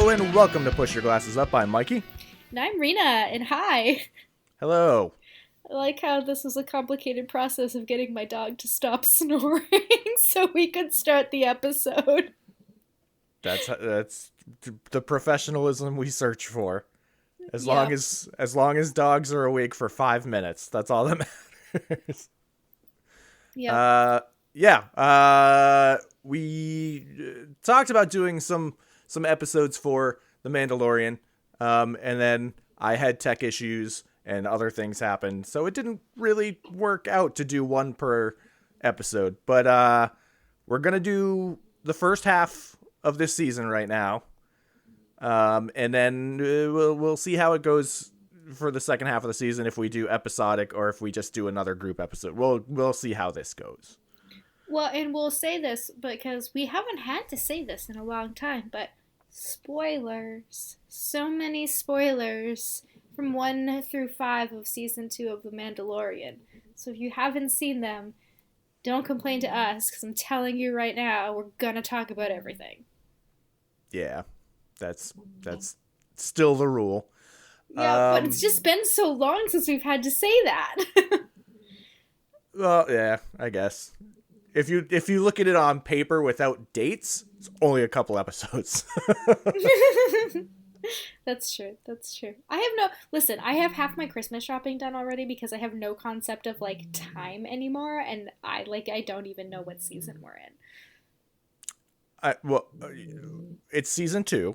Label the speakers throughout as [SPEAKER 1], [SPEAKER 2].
[SPEAKER 1] Hello and welcome to Push Your Glasses Up. I'm Mikey.
[SPEAKER 2] And I'm Reena, and hi.
[SPEAKER 1] Hello.
[SPEAKER 2] I like how this was a complicated process of getting my dog to stop snoring so we could start the episode.
[SPEAKER 1] That's the professionalism we search for. As long as dogs are awake for 5 minutes, that's all that matters. We talked about doing some episodes for The Mandalorian, and then I had tech issues and other things happened, so it didn't really work out to do one per episode. But we're gonna do the first half of this season right now, and then we'll see how it goes for the second half of the season, if we do episodic or if we just do another group episode. We'll see how this goes.
[SPEAKER 2] Well, and we'll say this because we haven't had to say this in a long time, but spoilers. So many spoilers from 1 through 5 of season 2 of The Mandalorian. So if you haven't seen them, don't complain to us, because I'm telling you right now, we're gonna talk about everything.
[SPEAKER 1] Yeah, that's still the rule.
[SPEAKER 2] Yeah, but it's just been so long since we've had to say that.
[SPEAKER 1] Well, yeah, I guess. If you look at it on paper without dates, it's only a couple episodes.
[SPEAKER 2] That's true. I have half my Christmas shopping done already because I have no concept of time anymore, and I don't even know what season we're
[SPEAKER 1] in. It's season 2.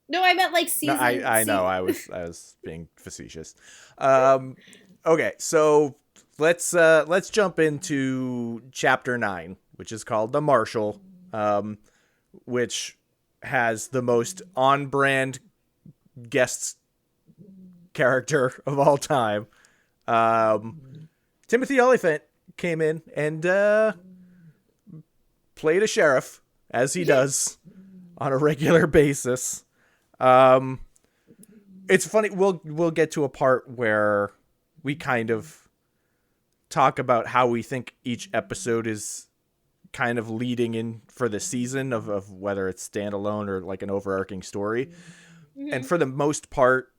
[SPEAKER 2] No, I meant season.
[SPEAKER 1] No, I know. I was being facetious. Okay, so let's jump into chapter 9, which is called The Marshal, which has the most on-brand guest character of all time. Timothy Olyphant came in and played a sheriff, as he does on a regular basis. It's funny. We'll get to a part where we kind of talk about how we think each episode is kind of leading in for the season of whether it's standalone or an overarching story. Mm-hmm. And for the most part,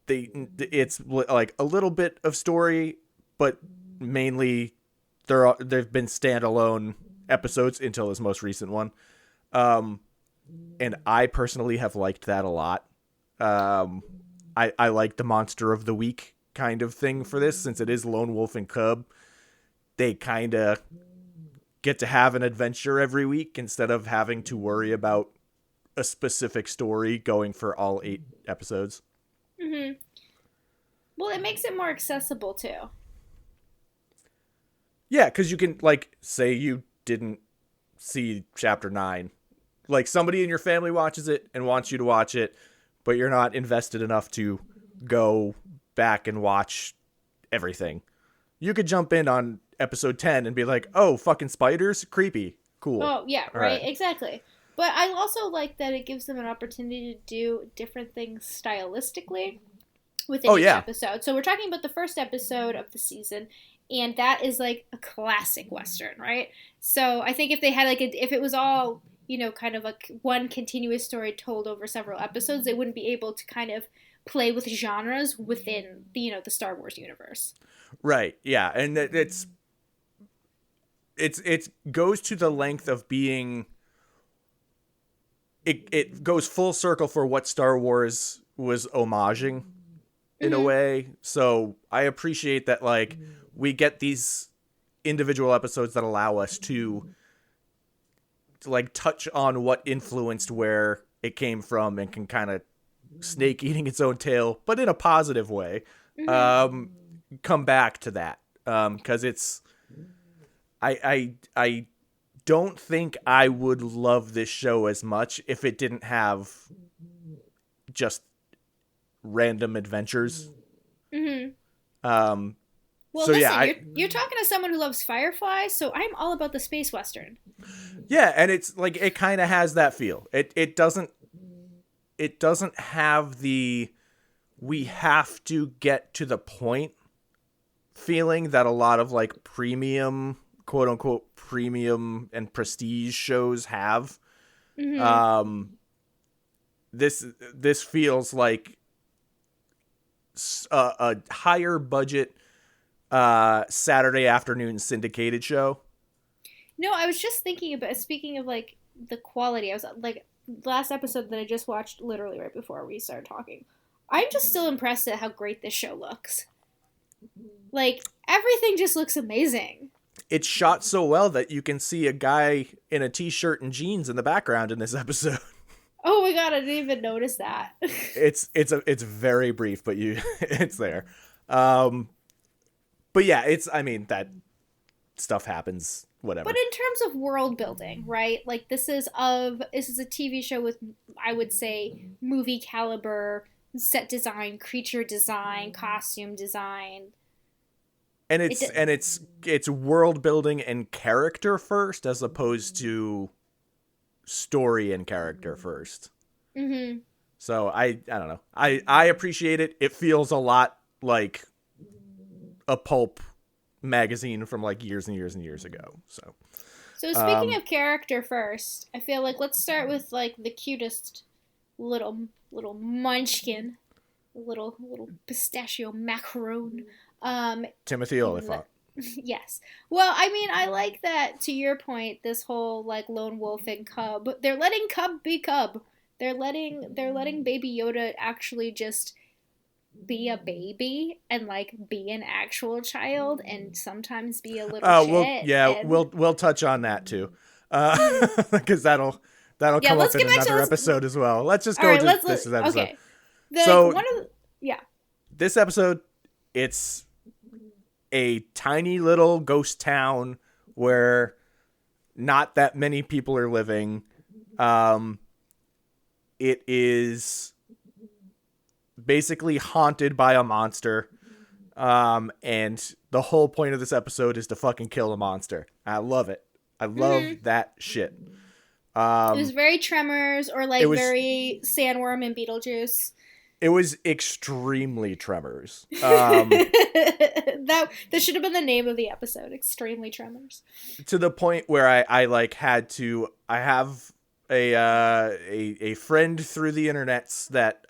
[SPEAKER 1] it's a little bit of story, but mainly they've been standalone episodes until this most recent one. And I personally have liked that a lot. I like the monster of the week kind of thing for this, since it is Lone Wolf and Cub. They kind of get to have an adventure every week instead of having to worry about a specific story going for all 8 episodes.
[SPEAKER 2] Mm-hmm. Well, it makes it more accessible too.
[SPEAKER 1] Yeah, because you can say you didn't see chapter 9. Somebody in your family watches it and wants you to watch it, but you're not invested enough to go back and watch everything. You could jump in on episode 10 and be like, oh, fucking spiders? Creepy. Cool.
[SPEAKER 2] Oh, yeah, right, exactly. But I also like that it gives them an opportunity to do different things stylistically within each episode. So we're talking about the first episode of the season, and that is a classic Western, right? So I think if they had if it was all kind of one continuous story told over several episodes, they wouldn't be able to kind of play with genres within the Star Wars universe.
[SPEAKER 1] Right. Yeah, and it goes to the length of being. It goes full circle for what Star Wars was homaging in a way. So I appreciate that we get these individual episodes that allow us to touch on what influenced where it came from and can kind of snake eating its own tail, but in a positive way. Come back to that. 'Cause it's, I don't think I would love this show as much if it didn't have just random adventures.
[SPEAKER 2] Mm-hmm.
[SPEAKER 1] Well,
[SPEAKER 2] so listen, you're talking to someone who loves Firefly, so I'm all about the space Western.
[SPEAKER 1] Yeah, and it's it kind of has that feel. It doesn't have the we have to get to the point feeling that a lot of premium, quote unquote, premium and prestige shows have. Mm-hmm. this feels like a higher budget Saturday afternoon syndicated show.
[SPEAKER 2] No, I was just thinking about, speaking of like the quality, I was like, last episode that I just watched literally right before we started talking, I'm just still impressed at how great this show looks. Like, everything just looks amazing.
[SPEAKER 1] It's shot so well that you can see a guy in a t-shirt and jeans in the background in this episode.
[SPEAKER 2] Oh my god, I didn't even notice that.
[SPEAKER 1] It's very brief, but it's there. But yeah, that stuff happens, whatever.
[SPEAKER 2] But in terms of world building, right? Like, this is a TV show with, I would say, movie caliber, set design, creature design, costume design.
[SPEAKER 1] And it's world building and character first, as opposed to story and character first.
[SPEAKER 2] Mm-hmm.
[SPEAKER 1] So I don't know. I appreciate it. It feels a lot like a pulp magazine from like years and years and years ago. So
[SPEAKER 2] speaking of character first, I feel like let's start with like the cutest little munchkin, little pistachio macaron.
[SPEAKER 1] Timothy Olyphant.
[SPEAKER 2] Yes. Well, I mean, I like that, to your point, this whole like lone wolf and cub. They're letting cub be cub. They're letting Baby Yoda actually just be a baby and like be an actual child and sometimes be a little shit.
[SPEAKER 1] We'll touch on that too. Because that'll come up in another episode as well. Let's just go to this episode.
[SPEAKER 2] Okay.
[SPEAKER 1] This episode, it's a tiny little ghost town where not that many people are living. It is basically haunted by a monster. And the whole point of this episode is to fucking kill a monster. I love it. I love that shit.
[SPEAKER 2] It was very Tremors, or like very Sandworm and Beetlejuice.
[SPEAKER 1] It was extremely Tremors.
[SPEAKER 2] That should have been the name of the episode. Extremely Tremors.
[SPEAKER 1] To the point where I like had to. I have a friend through the internets that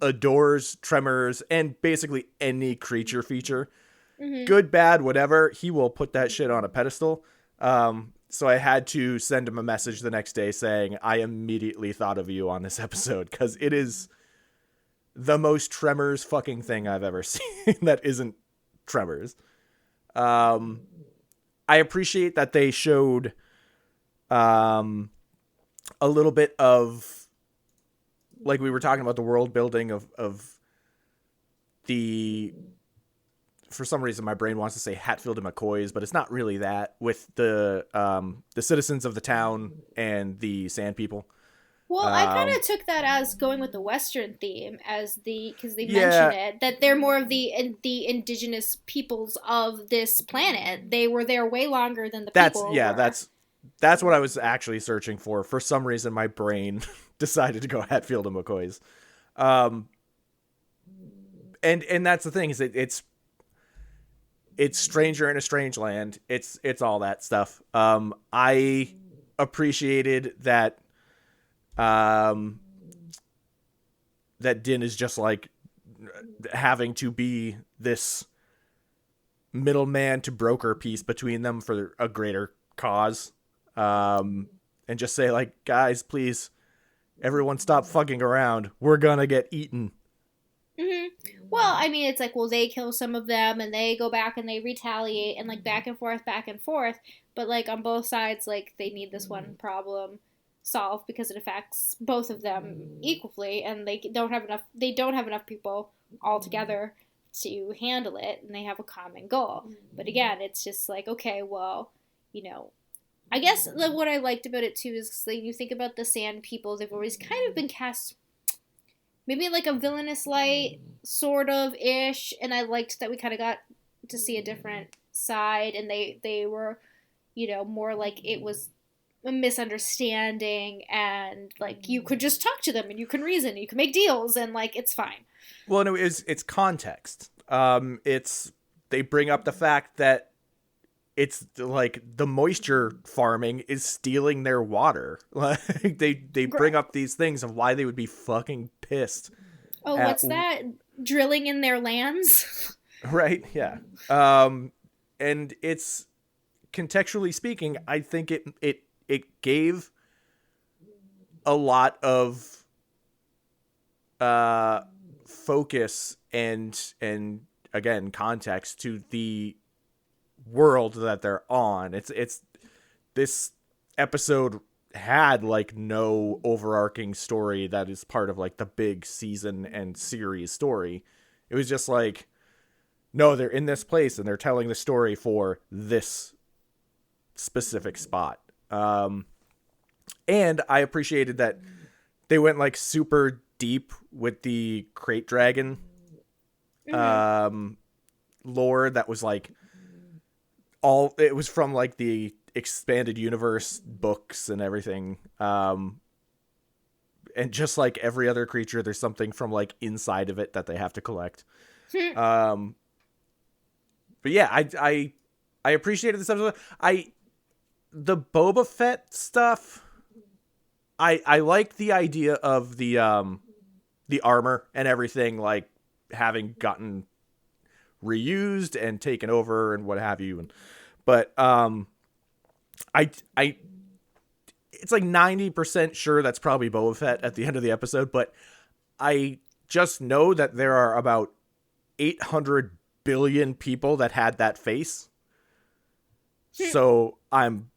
[SPEAKER 1] adores Tremors and basically any creature feature, good, bad, whatever. He will put that shit on a pedestal. So I had to send him a message the next day saying I immediately thought of you on this episode because it is the most Tremors fucking thing I've ever seen that isn't Tremors. I appreciate that they showed a little bit of, like we were talking about, the world building of the, for some reason my brain wants to say Hatfield and McCoys, but it's not really that, with the citizens of the town and the Sand People.
[SPEAKER 2] Well, I kind of took that as going with the Western theme, because they mention it, that they're more of the indigenous peoples of this planet. They were there way longer than the people were.
[SPEAKER 1] That's what I was actually searching for. For some reason, my brain decided to go Hatfield and McCoys. And that's the thing, is it's Stranger in a Strange Land. It's all that stuff. I appreciated that that Din is just like having to be this middleman to broker peace between them for a greater cause. And just say, like, guys, please, everyone stop fucking around. We're gonna get eaten.
[SPEAKER 2] Mm-hmm. Well, I mean, it's like, well, they kill some of them and they go back and they retaliate and like back and forth. But like on both sides, like they need this one problem solved because it affects both of them equally, and they don't have enough people all together to handle it, and they have a common goal. But again, it's just like, okay, well, I guess what I liked about it too is like, you think about the Sand People, they've always kind of been cast maybe like a villainous light, sort of ish, and I liked that we kind of got to see a different side, and they were, more like it was a misunderstanding, and like you could just talk to them and you can reason, you can make deals, and like it's fine.
[SPEAKER 1] Well, no, it's context. They bring up the fact that it's like the moisture farming is stealing their water. Like they bring up these things of why they would be fucking pissed.
[SPEAKER 2] Oh, what's that? Drilling in their lands?
[SPEAKER 1] Right, yeah. And it's, contextually speaking, I think it gave a lot of focus and again context to the world that they're on. It's this episode had like no overarching story that is part of like the big season and series story. It was just like, no, they're in this place and they're telling the story for this specific spot. And I appreciated that they went like super deep with the krayt dragon lore that was like it was from like the expanded universe books and everything. And just like every other creature, there's something from like inside of it that they have to collect. But yeah, I appreciated this episode. The Boba Fett stuff, I like the idea of the armor and everything like having gotten reused and taken over and what have you. But it's like 90% sure that's probably Boba Fett at the end of the episode, but I just know that there are about 800 billion people that had that face. So I'm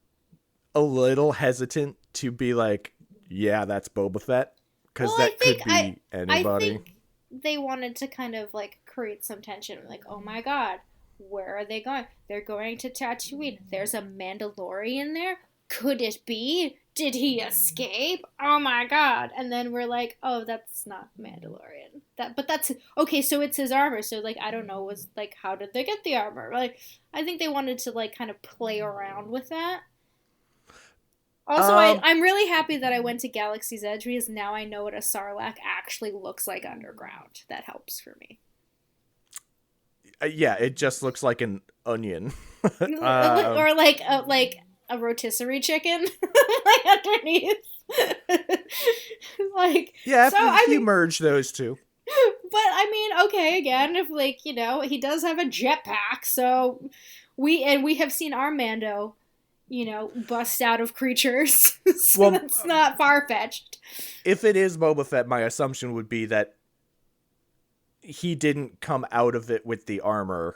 [SPEAKER 1] a little hesitant to be like, yeah, that's Boba Fett, because that could be anybody.
[SPEAKER 2] I think they wanted to kind of like create some tension, like, oh my god, where are they going? They're going to Tatooine. There's a Mandalorian there. Could it be? Did he escape? Oh my god. And then we're like, oh, that's not Mandalorian. But that's okay, so it's his armor. So like, I don't know, was like, how did they get the armor? Like, I think they wanted to like kind of play around with that. Also, I'm really happy that I went to Galaxy's Edge because now I know what a Sarlacc actually looks like underground. That helps for me.
[SPEAKER 1] Yeah, it just looks like an onion.
[SPEAKER 2] Or like a rotisserie chicken like underneath. Like,
[SPEAKER 1] yeah, so, if you merge those two.
[SPEAKER 2] But I mean, okay, again, if like, you know, he does have a jetpack, so we have seen our Mando, you know, bust out of creatures. So well, that's not far-fetched.
[SPEAKER 1] If it is Boba Fett, my assumption would be that he didn't come out of it with the armor.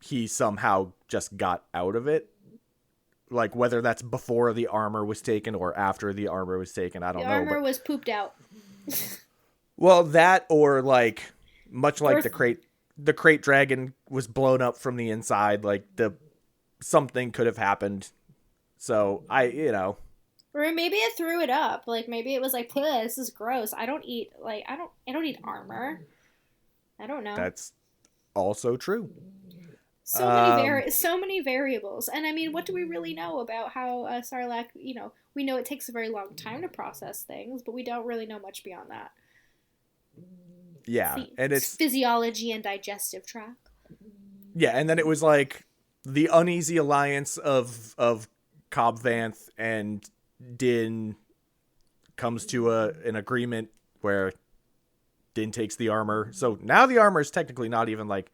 [SPEAKER 1] He somehow just got out of it. Like, whether that's before the armor was taken or after the armor was taken, I don't know.
[SPEAKER 2] The armor was pooped out.
[SPEAKER 1] Well, that, or like, much like the krayt dragon was blown up from the inside, like something could have happened. So you know.
[SPEAKER 2] Or maybe it threw it up. Like, maybe it was like, this is gross. I don't eat armor. I don't know.
[SPEAKER 1] That's also true.
[SPEAKER 2] So many variables. And I mean, what do we really know about how Sarlacc, you know, we know it takes a very long time to process things, but we don't really know much beyond that.
[SPEAKER 1] Yeah, and it's
[SPEAKER 2] physiology and digestive tract.
[SPEAKER 1] Yeah, and then it was like the uneasy alliance of Cobb Vanth and Din comes to an agreement where Din takes the armor. So now the armor is technically not even like,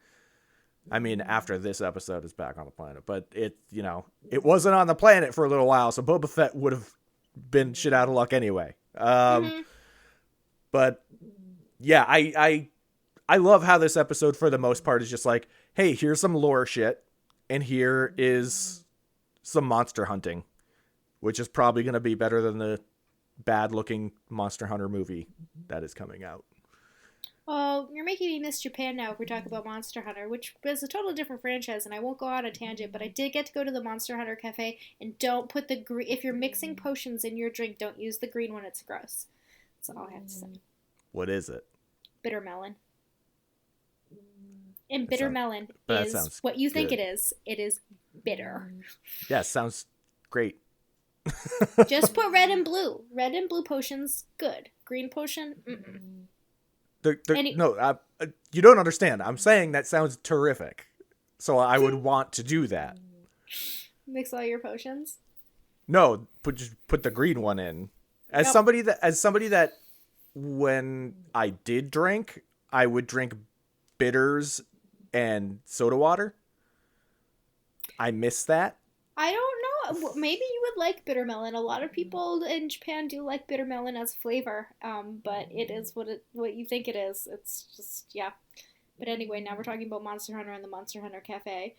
[SPEAKER 1] I mean, after this episode is back on the planet, but it, you know, it wasn't on the planet for a little while, so Boba Fett would have been shit out of luck anyway. But yeah, I love how this episode for the most part is just like, hey, here's some lore shit, and here is some monster hunting, which is probably going to be better than the bad-looking Monster Hunter movie that is coming out.
[SPEAKER 2] Oh, you're making me miss Japan now if we talk about Monster Hunter, which is a totally different franchise, and I won't go on a tangent, but I did get to go to the Monster Hunter Cafe, and don't put the green... If you're mixing potions in your drink, don't use the green one, it's gross. That's all I have to say.
[SPEAKER 1] What is it?
[SPEAKER 2] Bitter melon. And bitter melon is what you think it is. It is bitter.
[SPEAKER 1] Yeah, sounds great.
[SPEAKER 2] Just put red and blue. Red and blue potions, good. Green potion,
[SPEAKER 1] No, you don't understand. I'm saying that sounds terrific. So I would want to do that.
[SPEAKER 2] Mix all your potions?
[SPEAKER 1] No, just put the green one in. As somebody that when I did drink, I would drink bitters and soda water. I miss that.
[SPEAKER 2] I don't know. Maybe you would like bitter melon. A lot of people in Japan do like bitter melon as flavor. But it is what you think it is. It's just, yeah. But anyway, now we're talking about Monster Hunter and the Monster Hunter Cafe.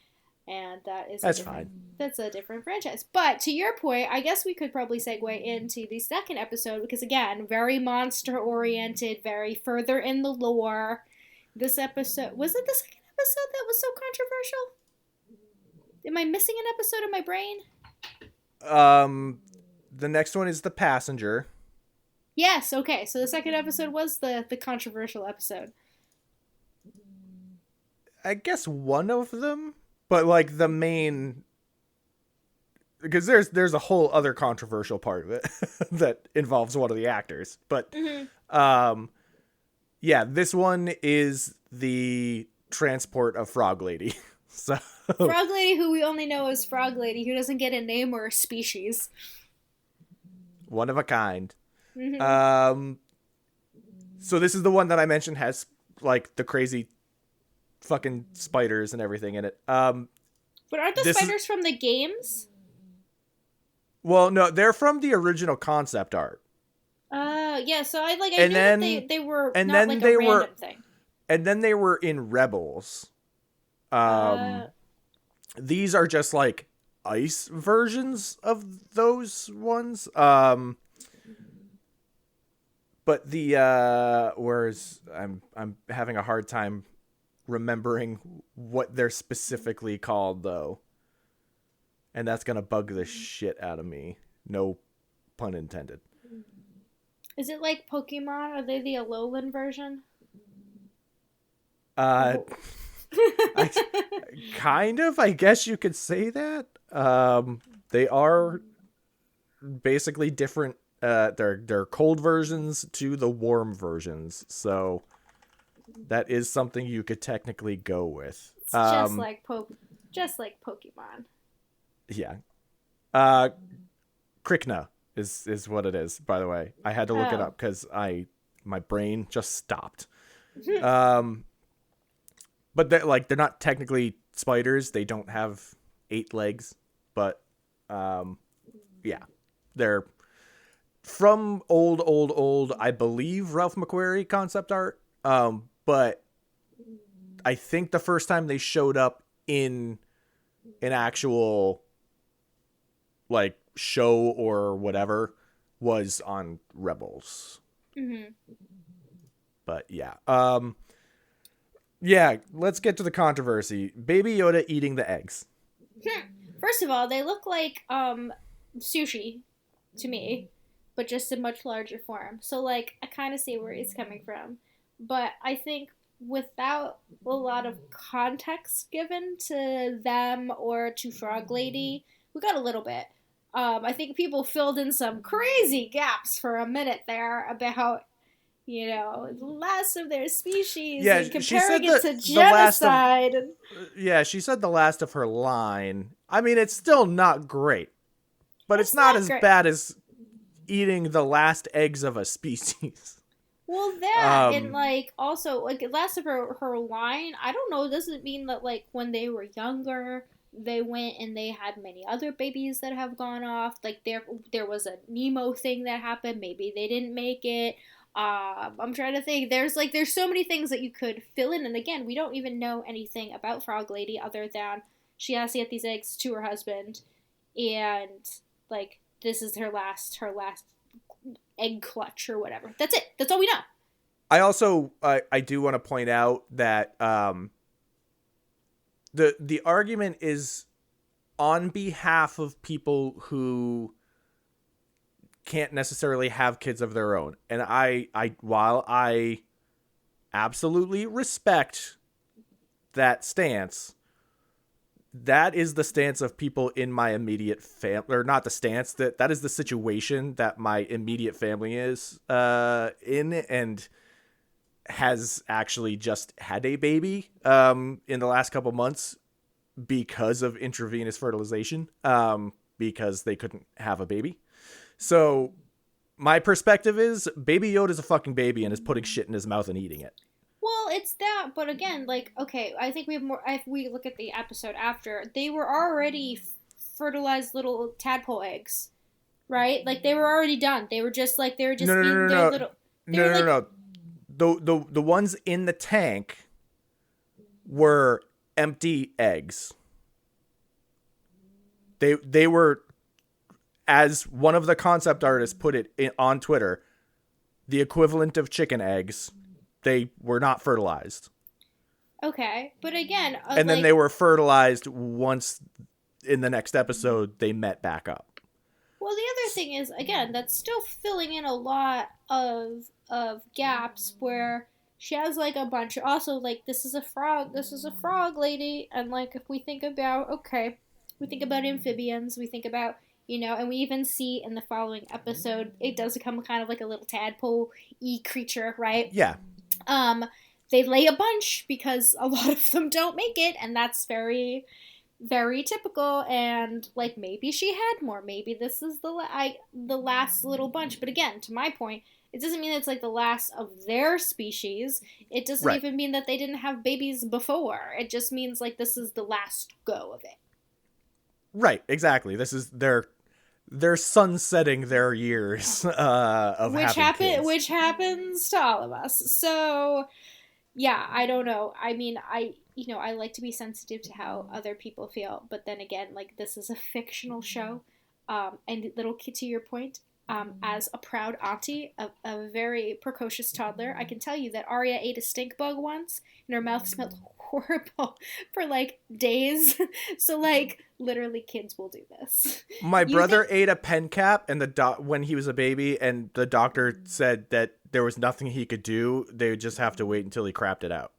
[SPEAKER 2] And that's
[SPEAKER 1] fine.
[SPEAKER 2] That's a different franchise. But to your point, I guess we could probably segue into the second episode because, again, very monster-oriented, very further in the lore. This episode... Was it the second episode that was so controversial? Am I missing an episode in my brain?
[SPEAKER 1] The next one is The Passenger.
[SPEAKER 2] Yes, okay. So the second episode was the controversial episode.
[SPEAKER 1] I guess one of them... But, like, the main... Because there's a whole other controversial part of it that involves one of the actors. But, yeah, this one is the transport of Frog Lady. So
[SPEAKER 2] Frog Lady, who we only know as Frog Lady, who doesn't get a name or a species.
[SPEAKER 1] One of a kind. Mm-hmm. So this is the one that I mentioned has, like, the crazy... fucking spiders and everything in it.
[SPEAKER 2] But aren't the spiders from the games?
[SPEAKER 1] Well, no, they're from the original concept art.
[SPEAKER 2] Yeah. So I knew that they were not like a random thing.
[SPEAKER 1] And then they were in Rebels. These are just like ice versions of those ones. But the whereas I'm having a hard time remembering what they're specifically called, though. And that's gonna bug the shit out of me. No pun intended.
[SPEAKER 2] Is it like Pokemon? Are they the Alolan version?
[SPEAKER 1] Kind of, I guess you could say that. They are basically different. They're cold versions to the warm versions, so that is something you could technically go with.
[SPEAKER 2] It's just like Pokemon.
[SPEAKER 1] Yeah. Krykna is what it is, by the way. I had to look it up because my brain just stopped. But they're not technically spiders. They don't have 8 legs, but yeah. They're from old, I believe, Ralph McQuarrie concept art. But I think the first time they showed up in an actual like show or whatever was on Rebels. Mm-hmm. But yeah. Yeah, let's get to the controversy. Baby Yoda eating the eggs.
[SPEAKER 2] First of all, they look like sushi to me, but just in much larger form. So like I kind of see where he's coming from. But I think without a lot of context given to them or to Frog Lady, we got a little bit. I think people filled in some crazy gaps for a minute there about, the last of their species and comparing it to genocide.
[SPEAKER 1] She said the last of her line. I mean, it's still not great, but it's not as bad as eating the last eggs of a species.
[SPEAKER 2] Well, that, and, also, last of her line, I don't know, doesn't mean that, when they were younger, they went and they had many other babies that have gone off. There was a Nemo thing that happened. Maybe they didn't make it. I'm trying to think. There's so many things that you could fill in. And, again, we don't even know anything about Frog Lady other than she has to get these eggs to her husband. And, this is her last egg clutch or whatever. That's it. That's all we know.
[SPEAKER 1] I also I do want to point out that the argument is on behalf of people who can't necessarily have kids of their own. And while I absolutely respect that stance, that is the stance of people in my immediate family, or not the stance, that is the situation that my immediate family is in, and has actually just had a baby in the last couple months. because of intravenous fertilization, because they couldn't have a baby. So my perspective is Baby Yoda's a fucking baby and is putting shit in his mouth and eating it.
[SPEAKER 2] Well, it's that, but again, like, okay, I think we have more. If we look at the episode after, they were already fertilized little tadpole eggs, right? Like, they were already done. They were just like, they were just being their little.
[SPEAKER 1] No. The ones in the tank were empty eggs. They were, as one of the concept artists put it on Twitter, the equivalent of chicken eggs. They were not fertilized.
[SPEAKER 2] Okay, but again...
[SPEAKER 1] and then they were fertilized once in the next episode they met back up.
[SPEAKER 2] Well, the other thing is, again, that's still filling in a lot of gaps where she has, like, a bunch... Also, like, this is a frog lady, and, like, if we think about... Okay, we think about amphibians, we think about... You know, and we even see in the following episode, it does become kind of like a little tadpole-y creature, right?
[SPEAKER 1] Yeah.
[SPEAKER 2] They lay a bunch because a lot of them don't make it, and that's very, very typical. And like maybe she had more. Maybe this is the last little bunch. But again, to my point, it doesn't mean it's like the last of their species. It doesn't even mean that they didn't have babies before. It just means like this is the last go of it.
[SPEAKER 1] Right. Exactly. This is they're sunsetting their years of having kids.
[SPEAKER 2] Which happens to all of us. So, yeah, I don't know. I mean, I like to be sensitive to how other people feel, but then again, like, this is a fictional show, and little kid, to your point, as a proud auntie of a very precocious toddler, I can tell you that Arya ate a stink bug once, and her mouth smelled horrible for like days. So like literally kids will do this.
[SPEAKER 1] My brother ate a pen cap and when he was a baby, and the doctor said that there was nothing he could do. They would just have to wait until he crapped it out.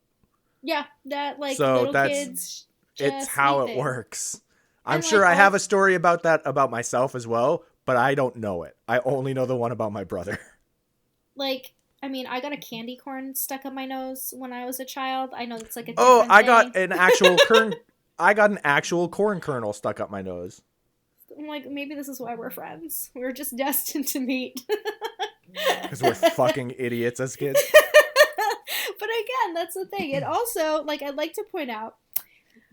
[SPEAKER 2] Yeah, that like
[SPEAKER 1] so
[SPEAKER 2] little kids
[SPEAKER 1] it's how it works. I'm
[SPEAKER 2] and
[SPEAKER 1] sure
[SPEAKER 2] like,
[SPEAKER 1] I have a story about that about myself as well, but I don't know it. I only know the one about my brother.
[SPEAKER 2] Like, I mean, I got a candy corn stuck up my nose when I was a child. I know it's like a
[SPEAKER 1] I
[SPEAKER 2] thing.
[SPEAKER 1] got an actual I got an actual corn kernel stuck up my nose.
[SPEAKER 2] I'm like, maybe this is why we're friends. We're just destined to meet.
[SPEAKER 1] Because we're fucking idiots as kids.
[SPEAKER 2] But again, that's the thing. And also, like, I'd like to point out,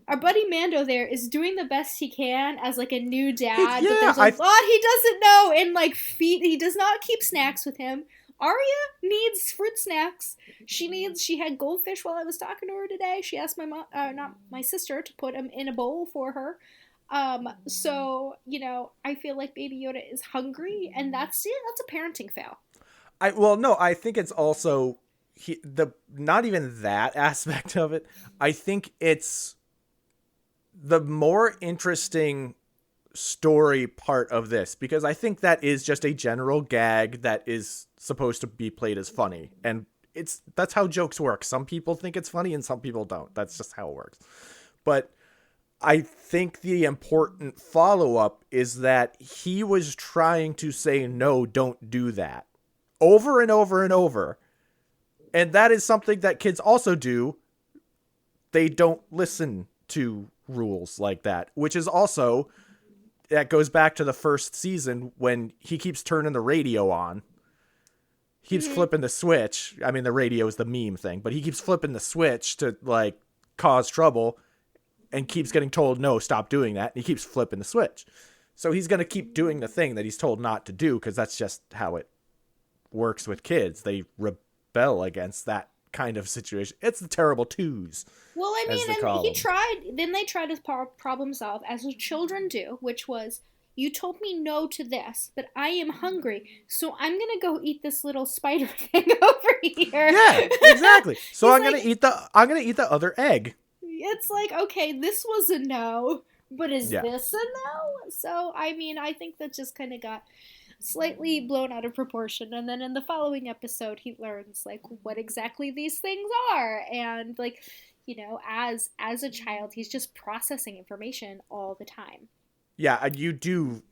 [SPEAKER 2] our buddy Mando there is doing the best he can as, like, a new dad.
[SPEAKER 1] Yeah,
[SPEAKER 2] but there's a lot he doesn't know. And, like, he does not keep snacks with him. Arya needs fruit snacks. She had goldfish while I was talking to her today. She asked not my sister, to put them in a bowl for her. So, you know, I feel like Baby Yoda is hungry, and that's a parenting fail.
[SPEAKER 1] I think it's also not even that aspect of it. I think it's the more interesting story part of this, because I think that is just a general gag that is supposed to be played as funny, and that's how jokes work. Some people think it's funny and some people don't. That's just how it works. But I think the important follow-up is that he was trying to say, no, don't do that, over and over and over. And that is something that kids also do. They don't listen to rules like that, which is also, that goes back to the first season when he keeps turning the radio on. He keeps flipping the switch. I mean, the radio is the meme thing, but he keeps flipping the switch to, like, cause trouble, and keeps getting told, no, stop doing that. And he keeps flipping the switch. So he's going to keep doing the thing that he's told not to do, because that's just how it works with kids. They rebel against that kind of situation. It's the terrible twos.
[SPEAKER 2] Well, I mean, and he tried, then they tried to problem solve, as children do, which was, you told me no to this, but I am hungry, so I'm going to go eat this little spider thing over here.
[SPEAKER 1] Yeah, exactly. So I'm going to eat the other egg.
[SPEAKER 2] It's like, okay, this was a no, but is this a no? So, I mean, I think that just kind of got slightly blown out of proportion. And then in the following episode, he learns, like, what exactly these things are. And, like, you know, as a child, he's just processing information all the time. Yeah,
[SPEAKER 1] and you do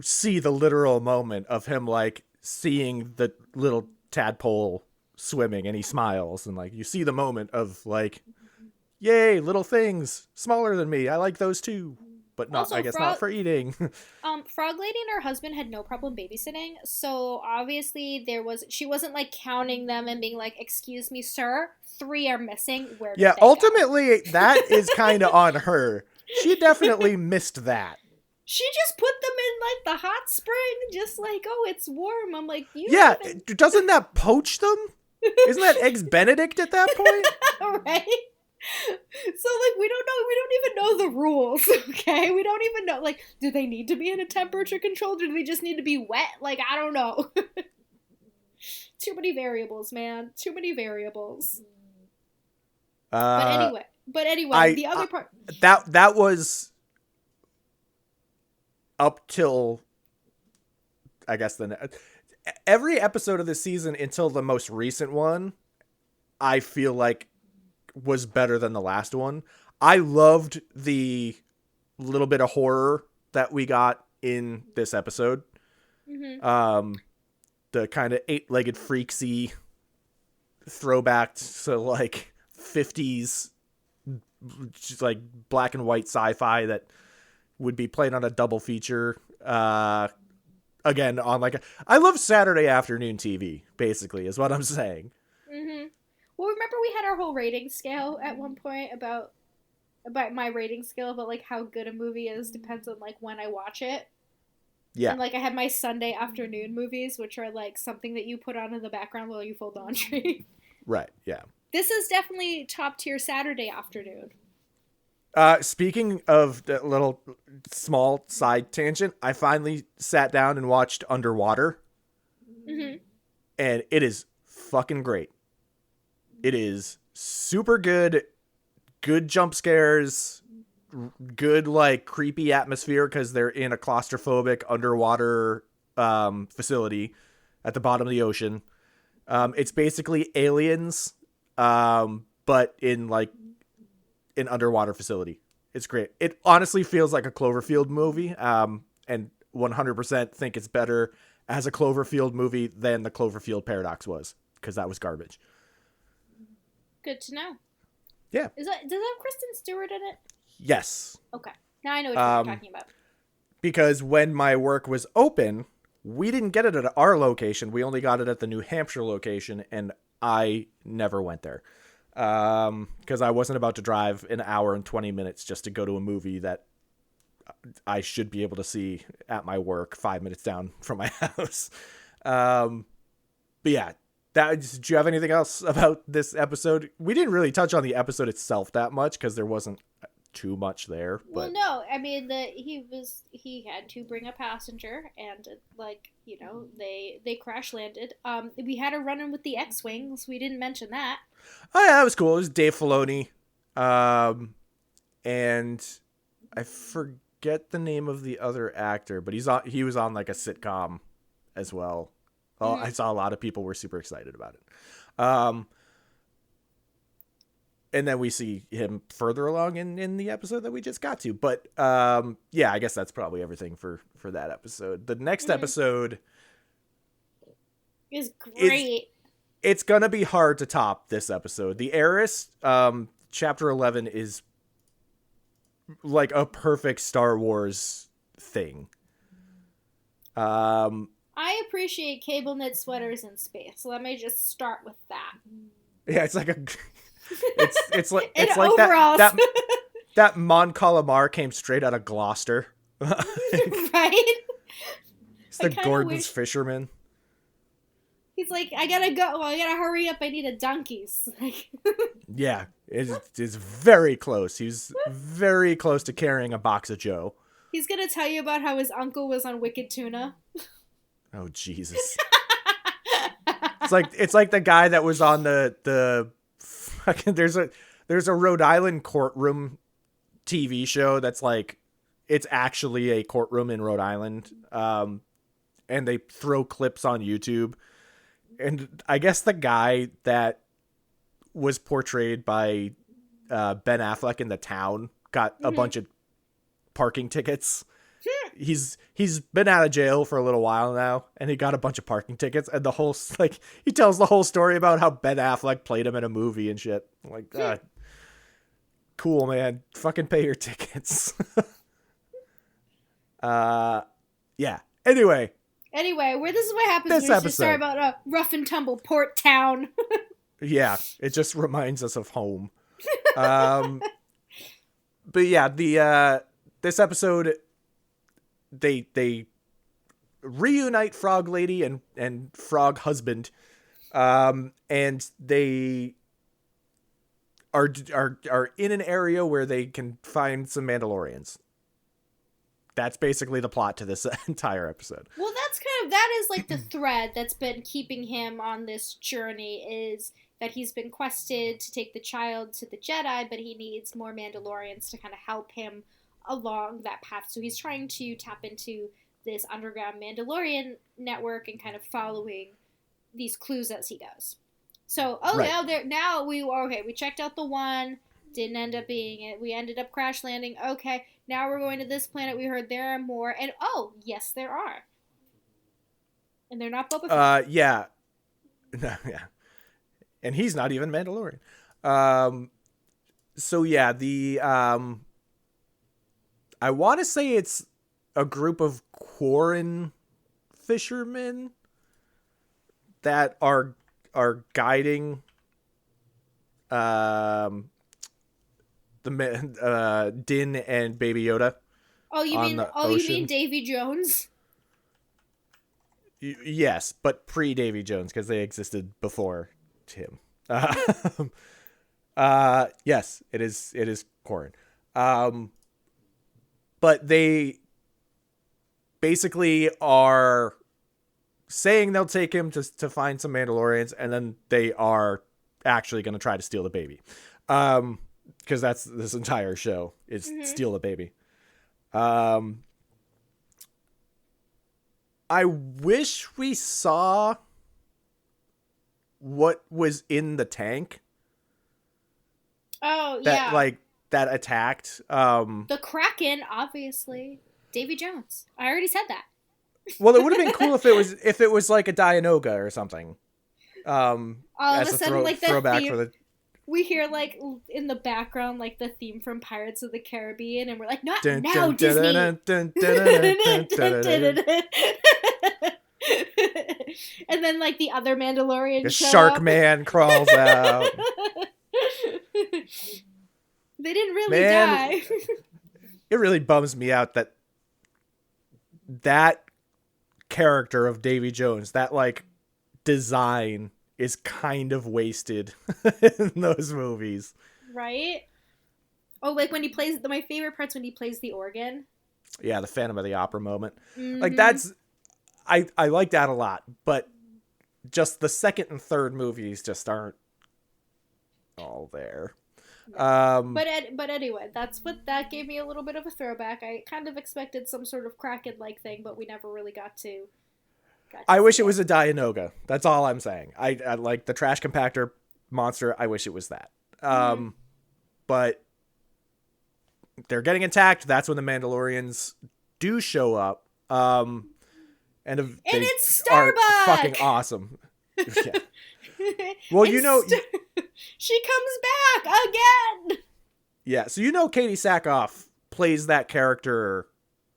[SPEAKER 1] see the literal moment of him, like, seeing the little tadpole swimming, and he smiles. And, like, you see the moment of, like, Yay, little things smaller than me. I like those too, but not.
[SPEAKER 2] Also,
[SPEAKER 1] I guess not for eating.
[SPEAKER 2] Frog Lady and her husband had no problem babysitting, so obviously she wasn't like counting them and being like, "Excuse me, sir, 3 are missing. Where did they
[SPEAKER 1] ultimately, that is kind of on her. She definitely missed that.
[SPEAKER 2] She just put them in like the hot spring, just like, oh, it's warm. I'm like,
[SPEAKER 1] doesn't that poach them? Isn't that Eggs Benedict at that point?
[SPEAKER 2] Right? So, like, we don't even know the rules, okay? We don't even know, like, do they need to be in a temperature control? Do they just need to be wet? Like, I don't know. Too many variables, man. Too many variables. But anyway, the other part...
[SPEAKER 1] That was up till, I guess, every episode of this season until the most recent one, I feel like was better than the last one. I loved the little bit of horror that we got in this episode. Mm-hmm. The kind of 8-legged freaksy throwback to like 50s, just like black and white sci-fi that would be played on a double feature. Again, on like I love Saturday afternoon TV, basically, is what I'm saying.
[SPEAKER 2] Mm-hmm. Well, remember we had our whole rating scale at one point about my rating scale about like how good a movie is depends on like when I watch it. Yeah. And like I have my Sunday afternoon movies, which are like something that you put on in the background while you fold laundry.
[SPEAKER 1] Right. Yeah.
[SPEAKER 2] This is definitely top tier Saturday afternoon.
[SPEAKER 1] Speaking of the little small side tangent, I finally sat down and watched Underwater. Mm-hmm. And it is fucking great. It is super good. Good jump scares. Good, like, creepy atmosphere because they're in a claustrophobic underwater facility at the bottom of the ocean. It's basically Aliens, but in, like, an underwater facility. It's great. It honestly feels like a Cloverfield movie, and 100% think it's better as a Cloverfield movie than the Cloverfield Paradox was, because that was garbage.
[SPEAKER 2] Good to know.
[SPEAKER 1] Yeah.
[SPEAKER 2] Does that have Kristen Stewart in it?
[SPEAKER 1] Yes.
[SPEAKER 2] Okay. Now I know what you're talking about.
[SPEAKER 1] Because when my work was open, we didn't get it at our location. We only got it at the New Hampshire location, and I never went there. Because I wasn't about to drive an hour and 20 minutes just to go to a movie that I should be able to see at my work 5 minutes down from my house. But yeah, do you have anything else about this episode? We didn't really touch on the episode itself that much because there wasn't too much there. But...
[SPEAKER 2] Well, no, I mean he had to bring a passenger, and like they crash landed. We had a run-in with the X-wings. We didn't mention that.
[SPEAKER 1] Oh yeah, that was cool. It was Dave Filoni, and I forget the name of the other actor, but he was on like a sitcom as well. Oh, I saw a lot of people were super excited about it. And then we see him further along in the episode that we just got to. But yeah, I guess that's probably everything for that episode. The next episode
[SPEAKER 2] is great.
[SPEAKER 1] It's going to be hard to top this episode. The Heiress, chapter 11, is like a perfect Star Wars thing.
[SPEAKER 2] I appreciate cable knit sweaters in space. Let me just start with that.
[SPEAKER 1] Yeah, it's like it's like that Mon Calamar came straight out of Gloucester.
[SPEAKER 2] Right?
[SPEAKER 1] It's the Gordon's fisherman.
[SPEAKER 2] He's like, I gotta go. I gotta hurry up. I need a donkey's.
[SPEAKER 1] Yeah, it's very close. He's very close to carrying a box of Joe.
[SPEAKER 2] He's gonna tell you about how his uncle was on Wicked Tuna.
[SPEAKER 1] Oh Jesus! It's like the guy that was on the fucking there's a Rhode Island courtroom TV show that's like it's actually a courtroom in Rhode Island, and they throw clips on YouTube. And I guess the guy that was portrayed by Ben Affleck in The Town got a bunch of parking tickets. He's been out of jail for a little while now, and he got a bunch of parking tickets. And the whole he tells the whole story about how Ben Affleck played him in a movie and shit. I'm like, cool, man. Fucking pay your tickets. Yeah. Anyway,
[SPEAKER 2] where this is what happens
[SPEAKER 1] this
[SPEAKER 2] when you
[SPEAKER 1] episode.
[SPEAKER 2] start about a rough and tumble port town.
[SPEAKER 1] Yeah, it just reminds us of home. But yeah, this episode, they reunite Frog Lady and Frog Husband, and they are in an area where they can find some Mandalorians. That's basically the plot to this entire episode.
[SPEAKER 2] Well, that is like the thread that's been keeping him on this journey, is that he's been quested to take the child to the Jedi, but he needs more Mandalorians to kind of help him along that path. So he's trying to tap into this underground Mandalorian network and kind of following these clues as he goes. So, right. now we checked out the one, didn't end up being it. We ended up crash landing. Okay, now we're going to this planet. We heard there are more, and yes, there are. And they're not Boba Fett.
[SPEAKER 1] Yeah. No, yeah. And he's not even Mandalorian. So yeah, I want to say it's a group of Quarren fishermen that are guiding Din and Baby Yoda.
[SPEAKER 2] Oh, you mean Davy Jones?
[SPEAKER 1] Yes, but pre-Davy Jones, because they existed before him. Yes, it is Quarren. But they basically are saying they'll take him to find some Mandalorians, and then they are actually going to try to steal the baby. Because that's this entire show is steal the baby. I wish we saw what was in the tank.
[SPEAKER 2] Oh,
[SPEAKER 1] yeah. That attacked.
[SPEAKER 2] The Kraken, obviously. Davy Jones. I already said that.
[SPEAKER 1] Well, it would have been cool if it was like a Dianoga or something.
[SPEAKER 2] All of a sudden, like the
[SPEAKER 1] throwback
[SPEAKER 2] theme,
[SPEAKER 1] for the.
[SPEAKER 2] We hear like in the background like the theme from Pirates of the Caribbean, and we're like, not now, Disney. And then like the other Mandalorian
[SPEAKER 1] The Shark Man crawls out.
[SPEAKER 2] They didn't really die.
[SPEAKER 1] It really bums me out that character of Davy Jones, that like design is kind of wasted in those movies. Right?
[SPEAKER 2] Oh, like when he plays, my favorite part's when he plays the organ.
[SPEAKER 1] Yeah, the Phantom of the Opera moment. Mm-hmm. Like that's, I like that a lot, but just the second and third movies just aren't all there.
[SPEAKER 2] But anyway, that gave me a little bit of a throwback. I kind of expected some sort of Kraken-like thing, but we never really got to
[SPEAKER 1] I wish it was a Dianoga. That's all I'm saying. I like the trash compactor monster. I wish it was that. But they're getting attacked. That's when the Mandalorians do show up. And
[SPEAKER 2] it's Starbuck!
[SPEAKER 1] Are fucking awesome. Yeah. Well,
[SPEAKER 2] she comes back again.
[SPEAKER 1] Yeah, so Katie Sackhoff plays that character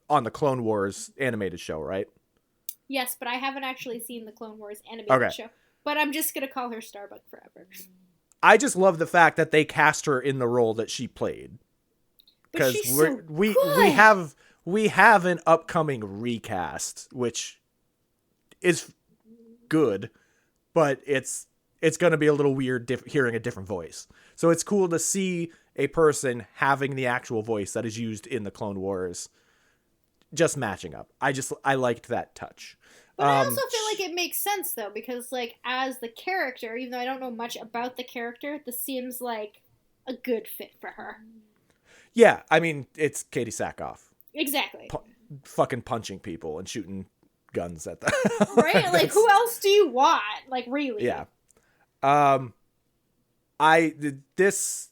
[SPEAKER 1] on the Clone Wars animated show, right?
[SPEAKER 2] Yes, but I haven't actually seen the Clone Wars animated show. But I'm just going to call her Starbuck forever.
[SPEAKER 1] I just love the fact that they cast her in the role that she played. Because we have an upcoming recast, which is good, but it's going to be a little weird hearing a different voice. So it's cool to see a person having the actual voice that is used in the Clone Wars just matching up. I liked that touch.
[SPEAKER 2] But I also feel like it makes sense, though, because, like, as the character, even though I don't know much about the character, this seems like a good fit for her.
[SPEAKER 1] Yeah, I mean, it's Katie Sackhoff.
[SPEAKER 2] Exactly.
[SPEAKER 1] Fucking punching people and shooting guns at them.
[SPEAKER 2] Right? Like, who else do you want? Like, really?
[SPEAKER 1] Yeah. This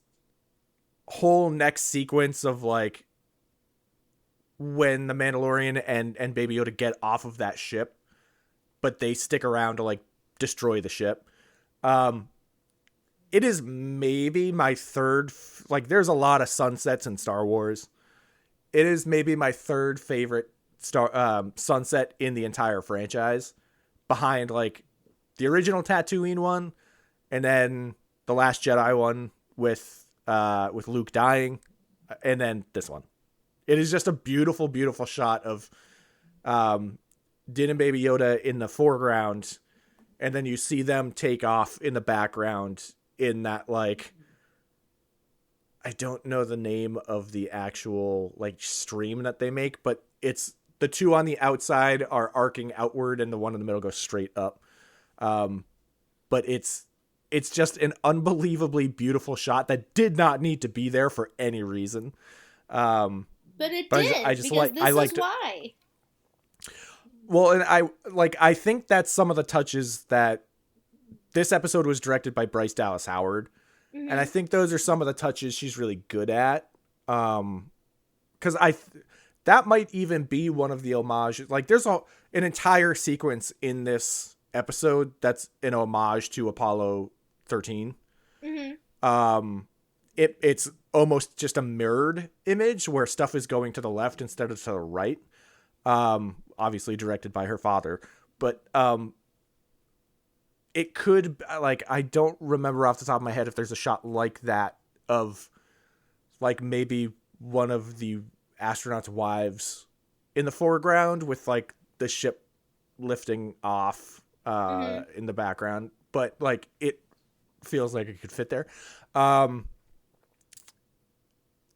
[SPEAKER 1] whole next sequence of, like, when the Mandalorian and Baby Yoda get off of that ship, but they stick around to like destroy the ship. it is maybe my third, like there's a lot of sunsets in Star Wars. It is maybe my third favorite sunset in the entire franchise, behind like the original Tatooine one, and then the Last Jedi one with Luke dying, and then this one. It is just a beautiful, beautiful shot of Din and Baby Yoda in the foreground, and then you see them take off in the background in that, like, I don't know the name of the actual like stream that they make, but it's the two on the outside are arcing outward and the one in the middle goes straight up. But it's just an unbelievably beautiful shot that did not need to be there for any reason.
[SPEAKER 2] But it did. I just like, this is why.
[SPEAKER 1] Well, and I think that's some of the touches that this episode was directed by Bryce Dallas Howard. Mm-hmm. And I think those are some of the touches she's really good at. Cause that might even be one of the homages. Like there's an entire sequence in this episode that's an homage to Apollo 13. Mm-hmm. It's almost just a mirrored image where stuff is going to the left instead of to the right. Obviously directed by her father, but, it could, like, I don't remember off the top of my head if there's a shot like that of like maybe one of the astronauts' wives in the foreground with like the ship lifting off, in the background, but like it feels like it could fit there.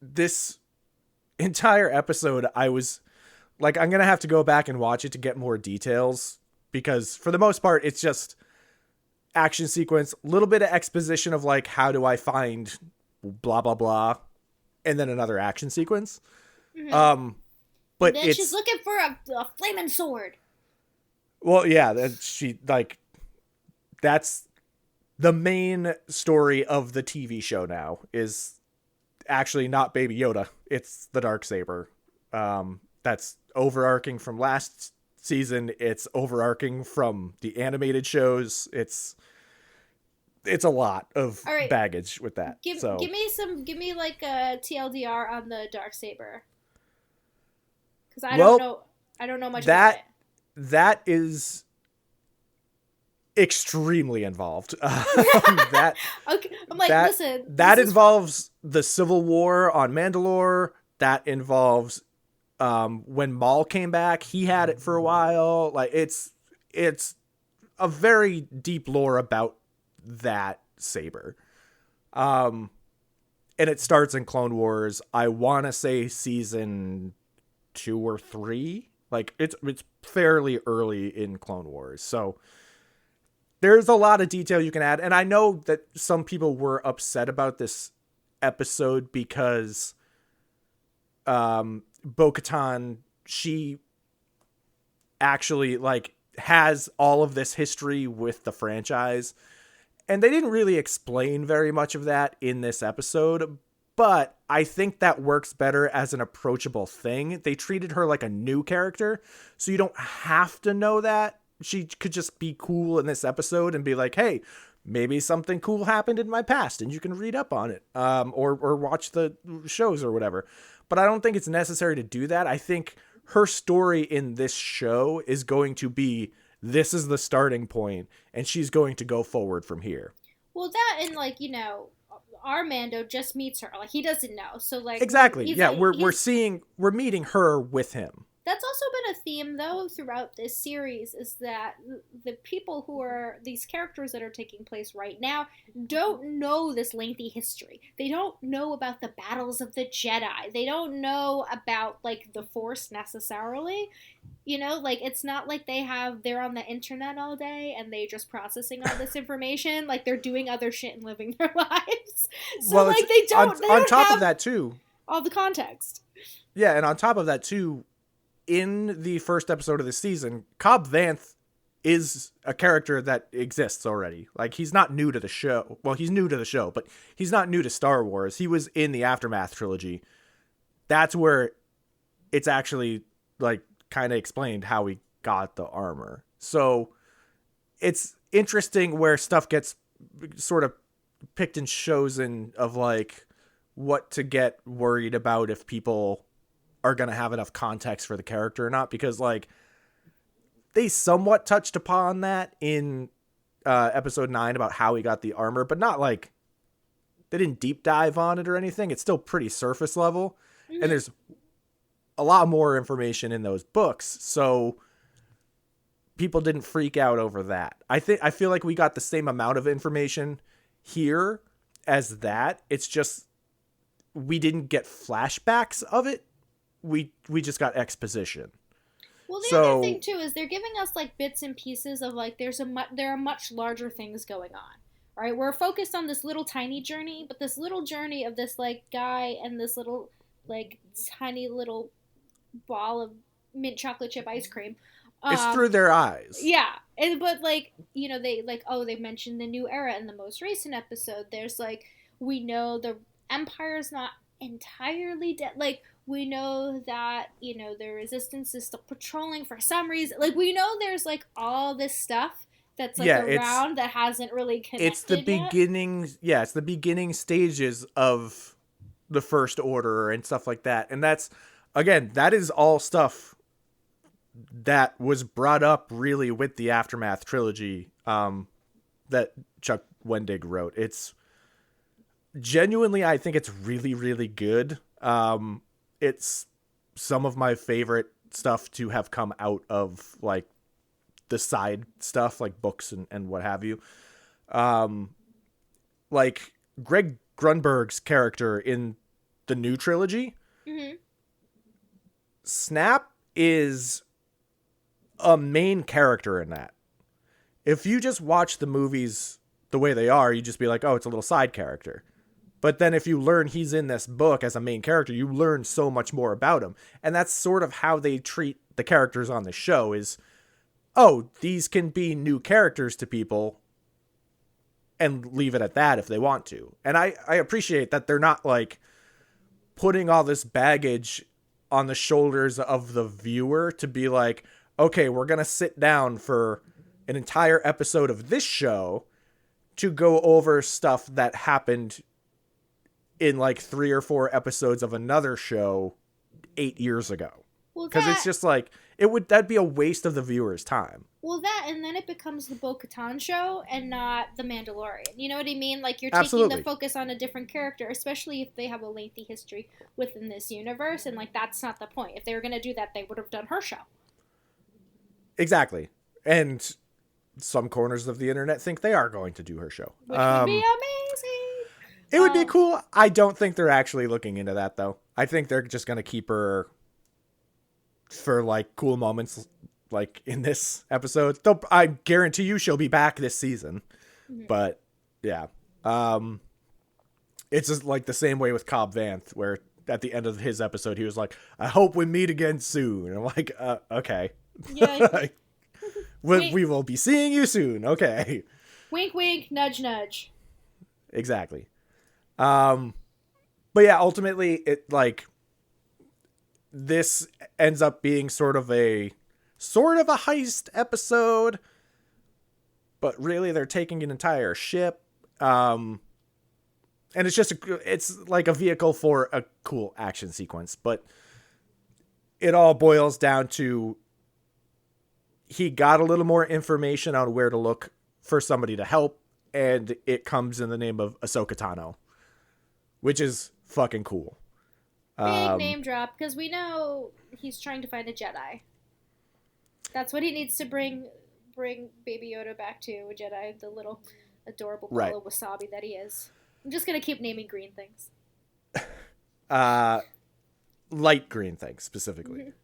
[SPEAKER 1] This entire episode, I was like, I'm going to have to go back and watch it to get more details, because for the most part, it's just action sequence, a little bit of exposition of like, how do I find blah, blah, blah, and then another action sequence. Mm-hmm. But
[SPEAKER 2] then she's looking for a flaming sword.
[SPEAKER 1] Well, yeah, that's the main story of the TV show now, is actually not Baby Yoda. It's the Darksaber. That's overarching from last season. It's overarching from the animated shows. It's a lot of baggage with that. Give me like a TLDR on the Darksaber, because I don't know much about it. That is extremely involved. Okay, I'm like, listen. That involves the Civil War on Mandalore. That involves when Maul came back. He had it for a while. Like it's a very deep lore about that saber. And it starts in Clone Wars. I want to say season 2 or 3. Like it's fairly early in Clone Wars. So there's a lot of detail you can add. And I know that some people were upset about this episode because Bo-Katan, she actually like has all of this history with the franchise. And they didn't really explain very much of that in this episode, but I think that works better as an approachable thing. They treated her like a new character, so you don't have to know that. She could just be cool in this episode and be like, hey, maybe something cool happened in my past and you can read up on it, or watch the shows or whatever. But I don't think it's necessary to do that. I think her story in this show is going to be, this is the starting point, and she's going to go forward from here. Well, that and, like, you know, our Mando just meets her. Like, he doesn't know. So, like... Exactly. Yeah, like, we're meeting her with him. That's also been a theme, though, throughout this series, is that the people who are, these characters that are taking place right now, don't know this lengthy history. They don't know about the battles of the Jedi. They don't know about, like, the Force necessarily. You know, like, it's not like they're on the internet all day and they're just processing all this information. Like, they're doing other shit and living their lives. So, well, like, they don't on top of that, too. All the context. Yeah, and on top of that, too, in the first episode of the season, Cobb Vanth is a character that exists already. Like, he's not new to the show. Well, he's new to the show, but he's not new to Star Wars. He was in the Aftermath trilogy. That's where it's actually, like, kind of explained how he got the armor. So it's interesting where stuff gets sort of picked and chosen of like what to get worried about if people are going to have enough context for the character or not, because like they somewhat touched upon that in episode 9 about how he got the armor, but not like they didn't deep dive on it or anything. It's still pretty surface level. Mm-hmm. And there's a lot more information in those books. So people didn't freak out over that. I feel like we got the same amount of information here as that. It's just we didn't get flashbacks of it. We just got exposition.
[SPEAKER 2] Well, the other thing too is they're giving us like bits and pieces of like there are much larger things going on. Right? We're focused on this little tiny journey, but this little journey of this like guy and this little like tiny little ball of mint chocolate chip ice cream.
[SPEAKER 1] It's through their eyes.
[SPEAKER 2] Yeah. But like, you know, they mentioned the new era in the most recent episode. There's like, we know the Empire's not entirely dead. Like, we know that, you know, the Resistance is still patrolling for some reason. Like, we know there's like all this stuff that's like around that hasn't really connected.
[SPEAKER 1] It's the beginning. Yeah, it's the beginning stages of the First Order and stuff like that. And that's, again, that is all stuff that was brought up really with the Aftermath trilogy that Chuck Wendig wrote. It's genuinely, I think it's really, really good. It's some of my favorite stuff to have come out of like the side stuff, like books and what have you. Like Greg Grunberg's character in the new trilogy, mm-hmm. Snap is a main character in that. If you just watch the movies the way they are, you just be like, oh, it's a little side character. But then if you learn he's in this book as a main character, you learn so much more about him. And that's sort of how they treat the characters on the show is, oh, these can be new characters to people and leave it at that if they want to. And I appreciate that they're not like putting all this baggage on the shoulders of the viewer to be like, okay, we're going to sit down for an entire episode of this show to go over stuff that happened in like 3 or 4 episodes of another show 8 years ago. Because it's just like, that'd be a waste of the viewer's time.
[SPEAKER 2] Well, that, and then it becomes the Bo-Katan show and not the Mandalorian. You know what I mean? Like, you're taking the focus on a different character, especially if they have a lengthy history within this universe, and, like, that's not the point. If they were going to do that, they would have done her show.
[SPEAKER 1] Exactly. And some corners of the internet think they are going to do her show.
[SPEAKER 2] Which would be amazing.
[SPEAKER 1] It would be cool. I don't think they're actually looking into that, though. I think they're just going to keep her for, like, cool moments, like, in this episode. Though I guarantee you she'll be back this season. Mm-hmm. But, yeah. It's just, like, the same way with Cobb Vanth, where at the end of his episode, he was like, I hope we meet again soon. And I'm like, okay. Yeah. We will be seeing you soon. Okay.
[SPEAKER 2] Wink, wink, nudge, nudge.
[SPEAKER 1] Exactly. But yeah, ultimately, it like this ends up being sort of a heist episode, but really they're taking an entire ship. And it's just it's like a vehicle for a cool action sequence, but it all boils down to he got a little more information on where to look for somebody to help, and it comes in the name of Ahsoka Tano, which is fucking cool.
[SPEAKER 2] Big name drop, because we know he's trying to find a Jedi. That's what he needs to bring Baby Yoda back to, a Jedi, the little adorable ball of wasabi that he is. I'm just going to keep naming green things.
[SPEAKER 1] Light green things, specifically.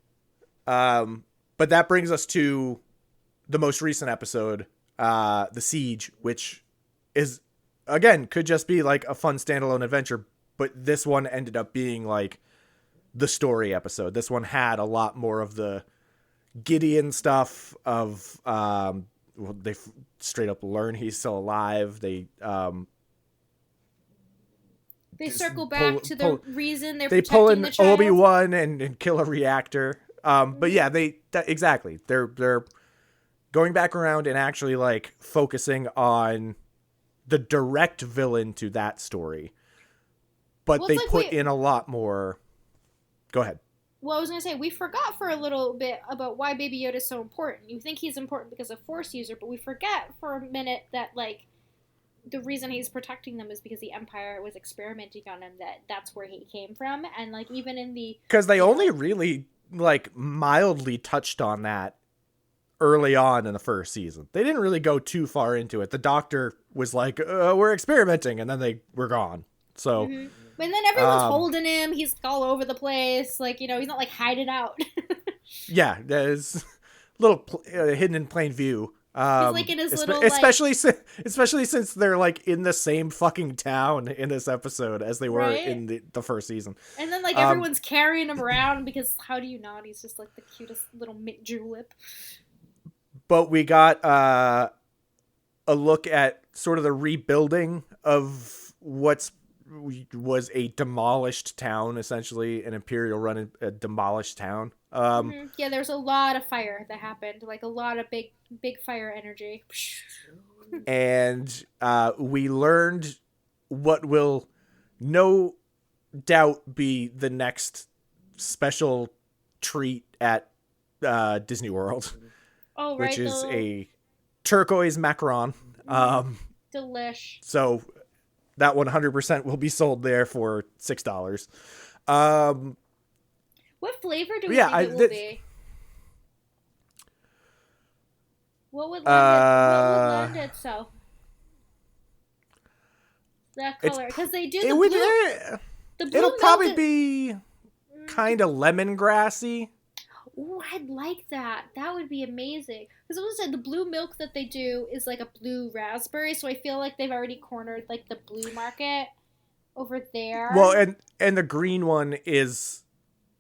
[SPEAKER 1] Mm-hmm. But that brings us to the most recent episode, The Siege, which is, again, could just be like a fun standalone adventure, but this one ended up being like the story episode. This one had a lot more of the Gideon stuff of, they straight up learn he's still alive. They
[SPEAKER 2] circle back to the reason they're
[SPEAKER 1] they
[SPEAKER 2] protecting
[SPEAKER 1] pull in
[SPEAKER 2] the child.
[SPEAKER 1] Obi-Wan and kill a reactor. But yeah, exactly. They're going back around and actually like focusing on the direct villain to that story. But they put in a lot more. Go ahead.
[SPEAKER 2] Well, I was going to say, we forgot for a little bit about why Baby Yoda is so important. You think he's important because of Force user, but we forget for a minute that, like, the reason he's protecting them is because the Empire was experimenting on him, that's where he came from. And, like, even in the...
[SPEAKER 1] Because they only really, like, mildly touched on that early on in the first season. They didn't really go too far into it. The Doctor was like, we're experimenting, and then they were gone. So...
[SPEAKER 2] Mm-hmm. And then everyone's holding him. He's all over the place. Like, you know, he's not, like, hiding out.
[SPEAKER 1] Yeah, there's a little hidden in plain view.
[SPEAKER 2] He's, like, in his little,
[SPEAKER 1] especially since they're, like, in the same fucking town in this episode as they were in the first season.
[SPEAKER 2] And then, like, everyone's carrying him around because how do you not? He's just, like, the cutest little mint julep.
[SPEAKER 1] But we got a look at sort of the rebuilding of what's was a demolished town, essentially an Imperial run a demolished town.
[SPEAKER 2] Yeah, there's a lot of fire that happened, like a lot of big fire energy.
[SPEAKER 1] And we learned what will no doubt be the next special treat at Disney World.
[SPEAKER 2] Oh, right.
[SPEAKER 1] Which is a turquoise macaron.
[SPEAKER 2] Delish.
[SPEAKER 1] So that 100% will be sold there for $6.
[SPEAKER 2] What flavor do we think it will be? What would lend itself? That color, because they do the blue. The blue
[SPEAKER 1] it'll probably be kind of lemongrassy.
[SPEAKER 2] Ooh, I'd like that. That would be amazing. Because I was saying the blue milk that they do is like a blue raspberry, so I feel like they've already cornered like the blue market over there.
[SPEAKER 1] Well, and the green one is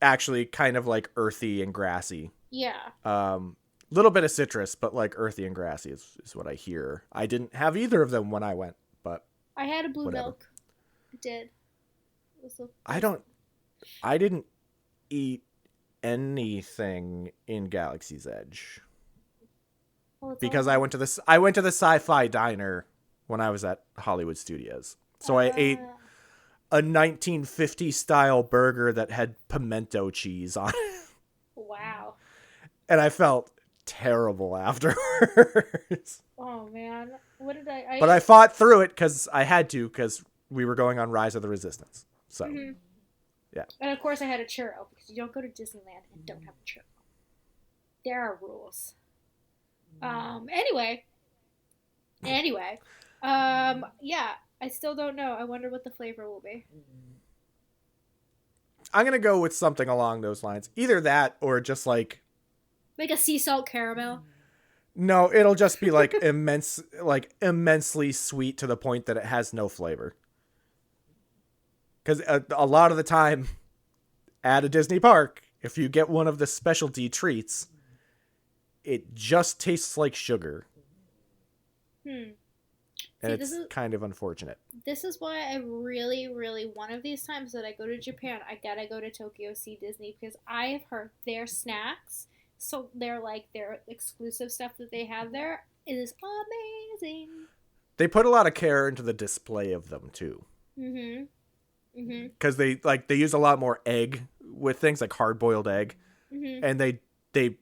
[SPEAKER 1] actually kind of like earthy and grassy.
[SPEAKER 2] Yeah.
[SPEAKER 1] Little bit of citrus, but like earthy and grassy is what I hear. I didn't have either of them when I went, but
[SPEAKER 2] I had a blue milk. I did.
[SPEAKER 1] I didn't eat anything in Galaxy's Edge because I went to the Sci-Fi Diner when I was at Hollywood Studios. So I ate a 1950 style burger that had pimento cheese on it.
[SPEAKER 2] Wow.
[SPEAKER 1] And I felt terrible afterwards.
[SPEAKER 2] Oh man, what did I?
[SPEAKER 1] But I fought through it because I had to, because we were going on Rise of the Resistance. So. Mm-hmm. Yeah. And
[SPEAKER 2] of course I had a churro, because you don't go to Disneyland and don't have a churro. There are rules. Anyway. Yeah, I still don't know. I wonder what the flavor will be.
[SPEAKER 1] I'm going to go with something along those lines. Either that or just like
[SPEAKER 2] a sea salt caramel.
[SPEAKER 1] No, it'll just be like immensely sweet to the point that it has no flavor. Because a lot of the time at a Disney park, if you get one of the specialty treats, it just tastes like sugar. And it's kind of unfortunate.
[SPEAKER 2] This is why I really, really, one of these times that I go to Japan, I gotta go to Tokyo, see Disney, because I have heard their snacks, so their exclusive stuff that they have there is amazing.
[SPEAKER 1] They put a lot of care into the display of them, too.
[SPEAKER 2] Mm-hmm.
[SPEAKER 1] Because they use a lot more egg with things, like hard-boiled egg. Mm-hmm. And they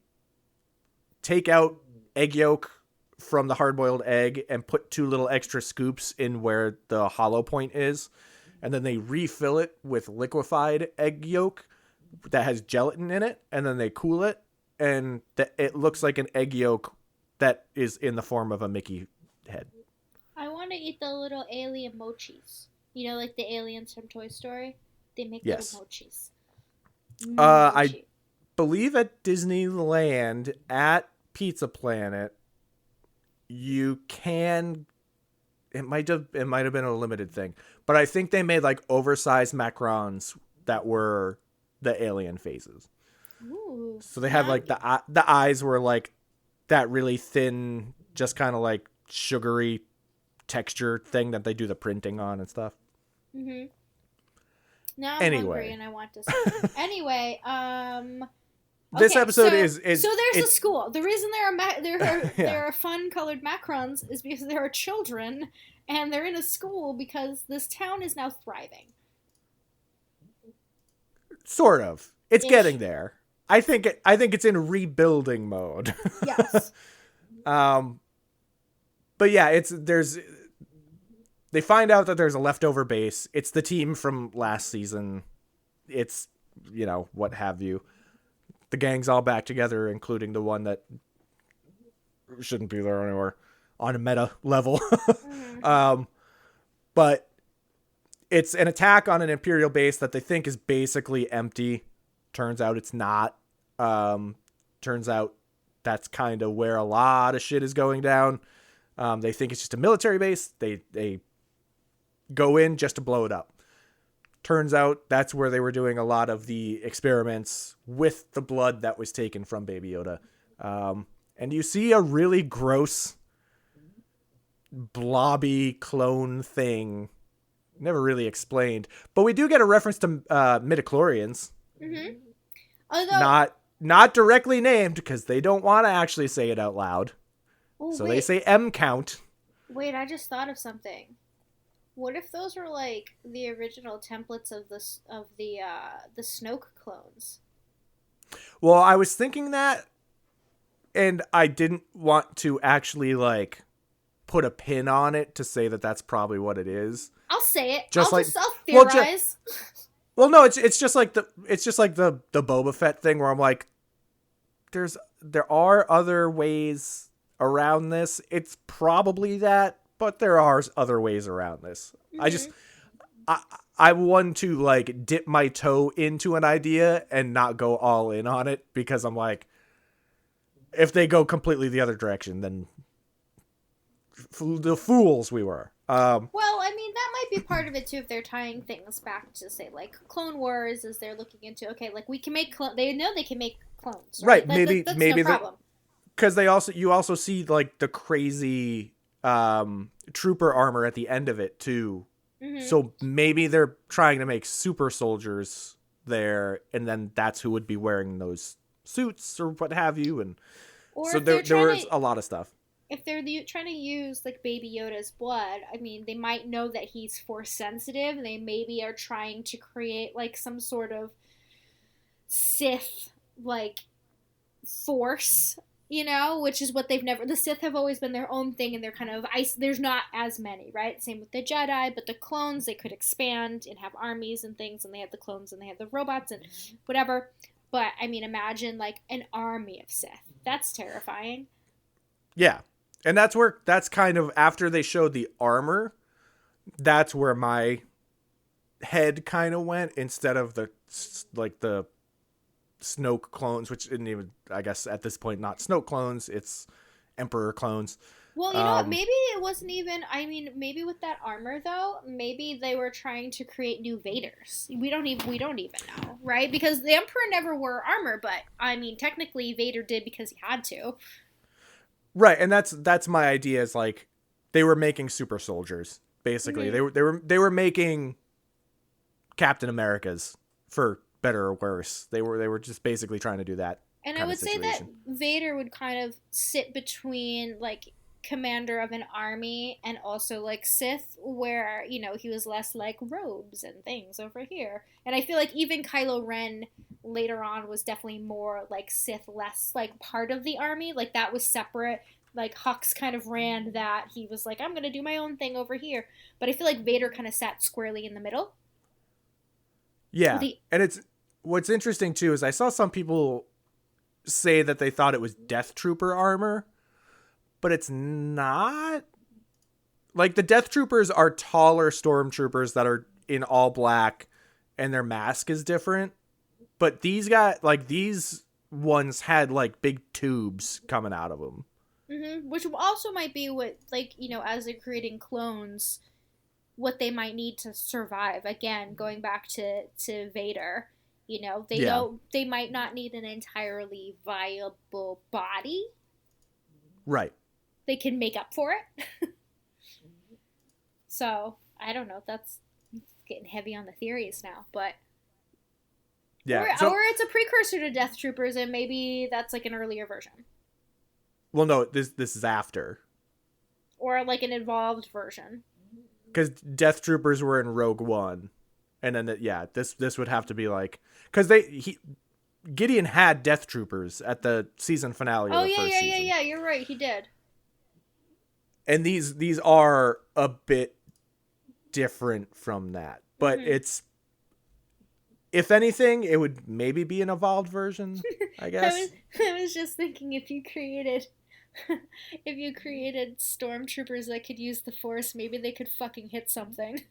[SPEAKER 1] take out egg yolk from the hard-boiled egg and put 2 little extra scoops in where the hollow point is. And then they refill it with liquefied egg yolk that has gelatin in it. And then they cool it. And it looks like an egg yolk that is in the form of a Mickey head.
[SPEAKER 2] I want to eat the little alien mochis. You know, like the aliens from Toy Story? They make little mochis.
[SPEAKER 1] I believe at Disneyland, at Pizza Planet, you can... It might have been a limited thing. But I think they made, like, oversized macarons that were the alien faces.
[SPEAKER 2] Ooh,
[SPEAKER 1] so they had, like, the eyes were, like, that really thin, just kind of, like, sugary texture thing that they do the printing on and stuff.
[SPEAKER 2] Mm-hmm. Now I'm hungry and I want to see. Anyway,
[SPEAKER 1] this episode is
[SPEAKER 2] so there's a school. The reason there are fun colored macarons is because there are children and they're in a school because this town is now thriving.
[SPEAKER 1] Sort of. It's
[SPEAKER 2] Ish.
[SPEAKER 1] getting there. I think it's in rebuilding mode.
[SPEAKER 2] Yes.
[SPEAKER 1] But yeah, they find out that there's a leftover base. It's the team from last season. It's, what have you. The gang's all back together, including the one that shouldn't be there anymore on a meta level. But it's an attack on an Imperial base that they think is basically empty. Turns out it's not. Turns out that's kind of where a lot of shit is going down. They think it's just a military base. They go in just to blow it up. Turns out that's where they were doing a lot of the experiments with the blood that was taken from Baby Yoda. And you see a really gross, blobby clone thing. Never really explained. But we do get a reference to midichlorians.
[SPEAKER 2] Mm-hmm. Although,
[SPEAKER 1] not directly named, because they don't want to actually say it out loud.
[SPEAKER 2] Oh,
[SPEAKER 1] so
[SPEAKER 2] wait.
[SPEAKER 1] they say M count.
[SPEAKER 2] Wait, I just thought of something. What if those were like the original templates of the Snoke clones?
[SPEAKER 1] Well, I was thinking that, and I didn't want to actually like put a pin on it to say that that's probably what it is.
[SPEAKER 2] I'll say it.
[SPEAKER 1] I'll
[SPEAKER 2] theorize.
[SPEAKER 1] Well, no, it's just like the Boba Fett thing where I'm like, there are other ways around this. It's probably that, but there are other ways around this. Mm-hmm. I want to like dip my toe into an idea and not go all in on it, because I'm like, if they go completely the other direction, then the fools we were.
[SPEAKER 2] Well, I mean, that might be part of it too, if they're tying things back to, say, like Clone Wars, as they're looking into, okay, like we can make they know they can make clones, right?
[SPEAKER 1] Maybe
[SPEAKER 2] that's
[SPEAKER 1] no
[SPEAKER 2] problem.
[SPEAKER 1] Because you also see like the crazy trooper armor at the end of it too. Mm-hmm. So maybe they're trying to make super soldiers there, and then that's who would be wearing those suits or what have you, and
[SPEAKER 2] or
[SPEAKER 1] so there was a lot of stuff.
[SPEAKER 2] If they're trying to use like Baby Yoda's blood, I mean, they might know that he's force sensitive, and they maybe are trying to create like some sort of Sith like force, which is what the Sith have always been their own thing, and they're kind of there's not as many, right? Same with the Jedi, but the clones, they could expand and have armies and things, and they have the clones and they have the robots and whatever. But I mean, imagine like an army of Sith. That's terrifying.
[SPEAKER 1] Yeah. And that's kind of, after they showed the armor, that's where my head kind of went, instead of the Snoke clones, which isn't even, I guess at this point, not Snoke clones, it's Emperor clones.
[SPEAKER 2] Well, you know what, maybe it wasn't even, I mean, maybe with that armor though, maybe they were trying to create new Vaders. We don't even know, right? Because the Emperor never wore armor, but I mean, technically Vader did because he had to. Right,
[SPEAKER 1] and that's my idea, is like they were making super soldiers, basically. Mm-hmm. They were making Captain Americas, for better or worse. They were just basically trying to do that.
[SPEAKER 2] And I would say that Vader would kind of sit between like commander of an army and also like Sith, where he was less like robes and things over here. And I feel like even Kylo Ren later on was definitely more like Sith, less like part of the army. Like that was separate. Like Hux kind of ran that. He was like, I'm gonna do my own thing over here. But I feel like Vader kind of sat squarely in the middle.
[SPEAKER 1] Yeah, and what's interesting too is I saw some people say that they thought it was Death Trooper armor, but it's not. Like, the Death Troopers are taller stormtroopers that are in all black, and their mask is different. But these ones had like big tubes coming out of them.
[SPEAKER 2] Mm-hmm. Which also might be what, like, as they're creating clones, what they might need to survive. Again, going back to Vader, know they might not need an entirely viable body.
[SPEAKER 1] Right.
[SPEAKER 2] They can make up for it. So, I don't know. That's getting heavy on the theories now, but... Yeah. Or it's a precursor to Death Troopers, and maybe that's like an earlier version.
[SPEAKER 1] Well, no, this is after.
[SPEAKER 2] Or like an evolved version.
[SPEAKER 1] because Death Troopers were in Rogue One, and then this would have to be like because Gideon had Death Troopers at the season finale.
[SPEAKER 2] Oh
[SPEAKER 1] of the first season.
[SPEAKER 2] yeah. You're right. He did.
[SPEAKER 1] And these are a bit different from that, but it's, if anything, it would maybe be an evolved version, I guess.
[SPEAKER 2] I was just thinking if you created stormtroopers that could use the Force, maybe they could fucking hit something.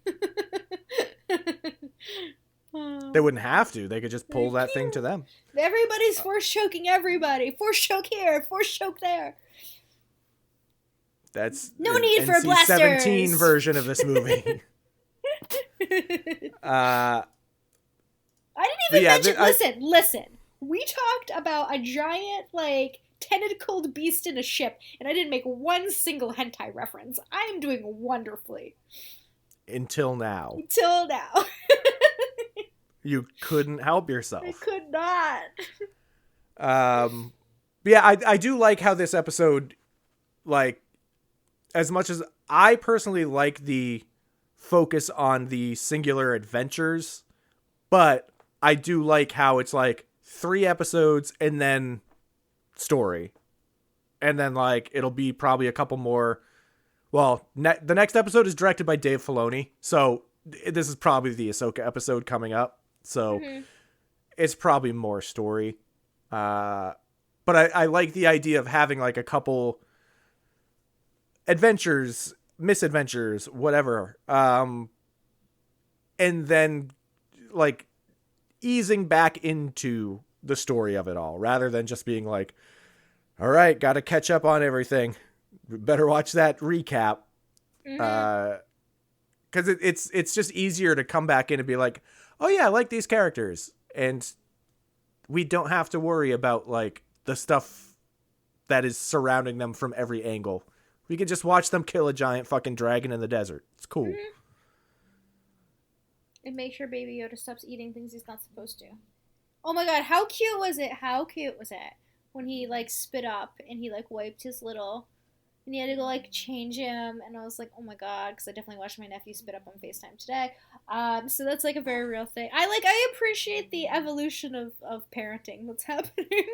[SPEAKER 1] They wouldn't have to. They could just pull that thing to them.
[SPEAKER 2] Everybody's Force choking everybody. Force choke here. Force choke there.
[SPEAKER 1] That's
[SPEAKER 2] no need for blasters.
[SPEAKER 1] NC-17 version of this movie.
[SPEAKER 2] I didn't even mention. Listen. We talked about a giant, like, tentacled beast in a ship, and I didn't make one single hentai reference. I am doing wonderfully.
[SPEAKER 1] Until now. You couldn't help yourself.
[SPEAKER 2] I could not.
[SPEAKER 1] But yeah, I do like how this episode, like, as much as I personally like the focus on the singular adventures, but I do like how it's like 3 episodes and then story. And then like it'll be probably a couple more. Well, the next episode is directed by Dave Filoni, so this is probably the Ahsoka episode coming up. So it's probably more story. But I like the idea of having like a couple adventures, misadventures, whatever. And then like easing back into the story of it all rather than just being like, all right, got to catch up on everything. Better watch that recap. Cause it's just easier to come back in and be like, oh yeah, I like these characters. And we don't have to worry about like the stuff that is surrounding them from every angle. We can just watch them kill a giant fucking dragon in the desert. It's cool.
[SPEAKER 2] And make sure Baby Yoda stops eating things he's not supposed to. Oh my god, how cute was it? When he, like, spit up and he, like, wiped his little... And he had to go, like, change him. And I was like, oh my god, because I definitely watched my nephew spit up on FaceTime today. So that's, like, a very real thing. I appreciate the evolution of parenting that's happening.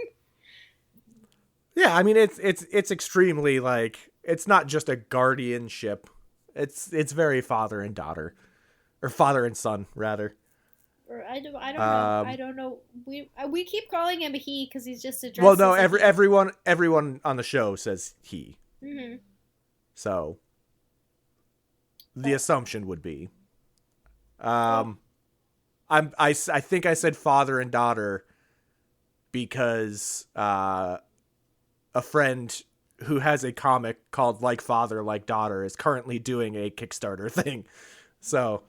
[SPEAKER 1] Yeah, I mean, it's extremely, like... It's not just a guardianship. It's very father and daughter. Or father and son, rather.
[SPEAKER 2] Or I don't know. I don't know. We keep calling him he because he's just addressed.
[SPEAKER 1] Well, no, everyone on the show says he. So the assumption would be, I think I said father and daughter because a friend who has a comic called Like Father, Like Daughter is currently doing a Kickstarter thing. So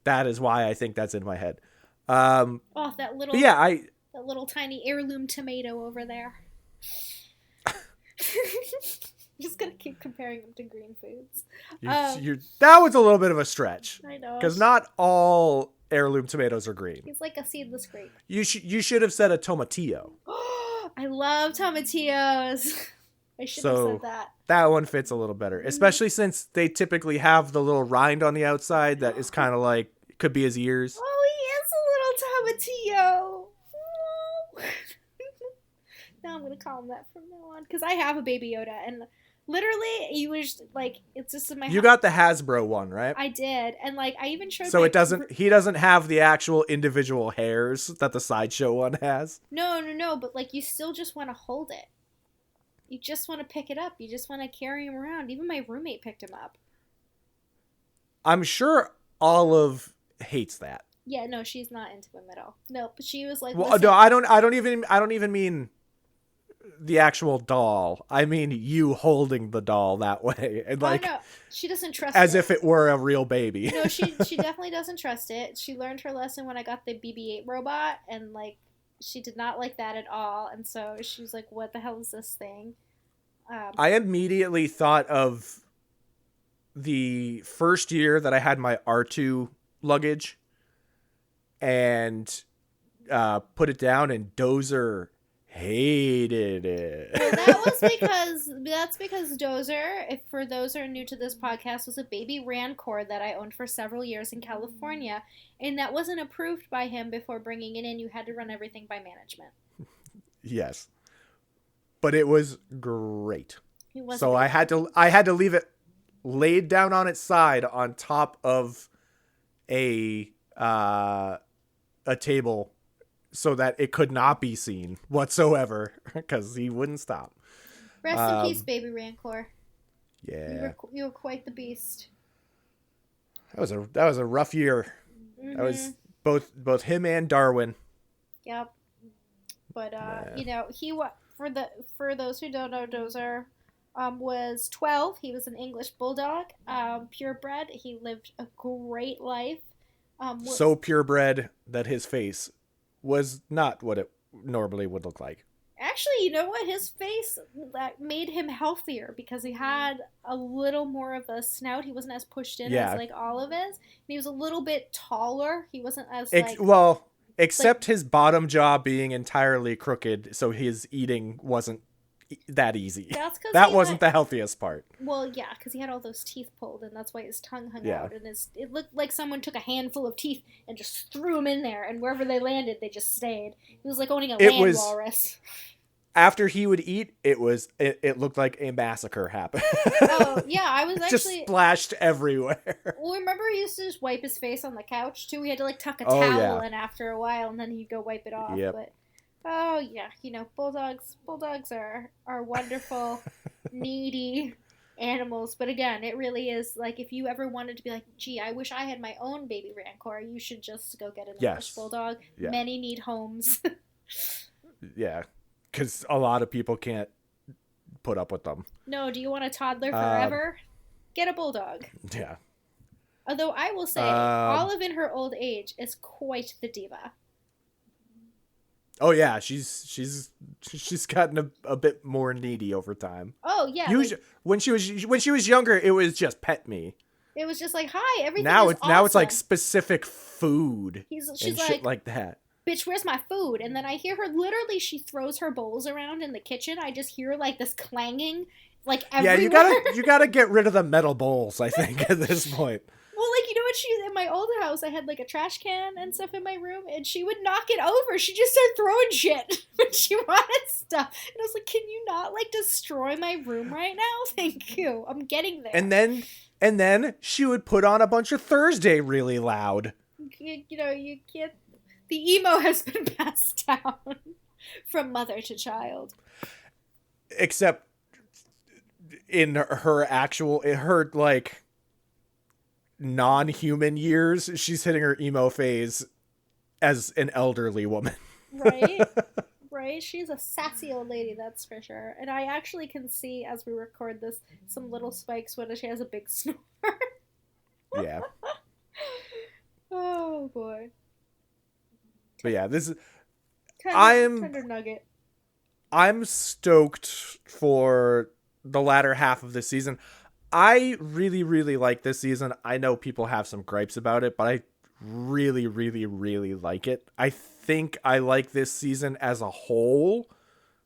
[SPEAKER 1] that is why I think that's in my head.
[SPEAKER 2] That little that little tiny heirloom tomato over there. Just gonna keep comparing them to green foods.
[SPEAKER 1] That was a little bit of a stretch.
[SPEAKER 2] I know.
[SPEAKER 1] Because not all heirloom tomatoes are green.
[SPEAKER 2] He's like a seedless grape.
[SPEAKER 1] You should have said a tomatillo.
[SPEAKER 2] I love tomatillos. I should have said that. That
[SPEAKER 1] one fits a little better, especially since they typically have the little rind on the outside that is kind of like, could be his ears.
[SPEAKER 2] Oh, he is a little tomatillo. Oh. Now I'm going to call him that from now on, because I have a Baby Yoda, and literally, he was like, it's just in my house.
[SPEAKER 1] You got the Hasbro one, right?
[SPEAKER 2] I did, and like, I even showed
[SPEAKER 1] So he doesn't have the actual individual hairs that the Sideshow one has?
[SPEAKER 2] No, but like, you still just want to hold it. You just want to pick it up. You just want to carry him around. Even my roommate picked him up.
[SPEAKER 1] I'm sure Olive hates that.
[SPEAKER 2] Yeah, no, she's not into him at all. No, but she was like,
[SPEAKER 1] well, no, I don't even mean the actual doll. I mean you holding the doll that way, and like,
[SPEAKER 2] no, she doesn't trust
[SPEAKER 1] as
[SPEAKER 2] it.
[SPEAKER 1] if it were a real baby.
[SPEAKER 2] No, she definitely doesn't trust it. She learned her lesson when I got the BB-8 robot, and like, she did not like that at all, and so she was like, what the hell is this thing?
[SPEAKER 1] I immediately thought of the first year that I had my R2 luggage and put it down, and Dozer hated it.
[SPEAKER 2] Well, that's because Dozer, if for those who are new to this podcast, was a baby rancor that I owned for several years in California, and that wasn't approved by him before bringing it in. You had to run everything by management.
[SPEAKER 1] Yes, but it was great.
[SPEAKER 2] So
[SPEAKER 1] I had to leave it laid down on its side on top of a table so that it could not be seen whatsoever because he wouldn't stop.
[SPEAKER 2] Rest in peace, baby rancor.
[SPEAKER 1] Yeah,
[SPEAKER 2] you were quite the beast.
[SPEAKER 1] That was a rough year. Mm-hmm. That was both him and Darwin.
[SPEAKER 2] Yep. But for those who don't know, Dozer was 12. He was an English bulldog, purebred. He lived a great life.
[SPEAKER 1] So purebred that his face was not what it normally would look like.
[SPEAKER 2] Actually, you know what? His face that made him healthier because he had a little more of a snout. He wasn't as pushed in as like Olive is. And he was a little bit taller. He wasn't as
[SPEAKER 1] except his bottom jaw being entirely crooked, so his eating wasn't that easy.
[SPEAKER 2] That's because
[SPEAKER 1] that wasn't the healthiest part.
[SPEAKER 2] Well, yeah, because he had all those teeth pulled, and that's why his tongue hung out, and it looked like someone took a handful of teeth and just threw them in there, and wherever they landed, they just stayed. It was like owning a land walrus.
[SPEAKER 1] After he would eat, it looked like a massacre happened.
[SPEAKER 2] Oh, yeah, I was actually...
[SPEAKER 1] just splashed everywhere.
[SPEAKER 2] Well, remember he used to just wipe his face on the couch, too? He had to, like, tuck a towel in after a while, and then he'd go wipe it off, but... Oh, yeah, bulldogs are wonderful, needy animals. But again, it really is, like, if you ever wanted to be like, gee, I wish I had my own baby rancor, you should just go get an English bulldog. Yeah. Many need homes.
[SPEAKER 1] Yeah, because a lot of people can't put up with them.
[SPEAKER 2] No, do you want a toddler forever? Get a bulldog.
[SPEAKER 1] Yeah.
[SPEAKER 2] Although I will say, Olive in her old age is quite the diva.
[SPEAKER 1] Oh yeah, she's gotten a bit more needy over time.
[SPEAKER 2] Oh yeah.
[SPEAKER 1] When she was younger, it was just pet me.
[SPEAKER 2] It was just like, hi, everything.
[SPEAKER 1] Now
[SPEAKER 2] is
[SPEAKER 1] it's
[SPEAKER 2] awesome.
[SPEAKER 1] Now it's like specific food.
[SPEAKER 2] She's
[SPEAKER 1] and shit like that.
[SPEAKER 2] Bitch, where's my food? And then I hear her literally. She throws her bowls around in the kitchen. I just hear like this clanging, like everywhere.
[SPEAKER 1] Yeah, you gotta get rid of the metal bowls. I think at this point.
[SPEAKER 2] Well, like, you know what, in my old house, I had, like, a trash can and stuff in my room, and she would knock it over. She just started throwing shit when she wanted stuff. And I was like, can you not, like, destroy my room right now? Thank you. I'm getting there.
[SPEAKER 1] And then she would put on a bunch of Thursday really loud.
[SPEAKER 2] You can't... The emo has been passed down from mother to child.
[SPEAKER 1] Except in her, like... non-human years, she's hitting her emo phase as an elderly woman. Right?
[SPEAKER 2] She's a sassy old lady, that's for sure. And I actually can see, as we record this, some little spikes when she has a big snore.
[SPEAKER 1] Yeah.
[SPEAKER 2] Oh, boy.
[SPEAKER 1] But yeah, this is...
[SPEAKER 2] Tender nugget.
[SPEAKER 1] I'm stoked for the latter half of this season. I really, really like this season. I know people have some gripes about it, but I really, really, really like it. I think I like this season as a whole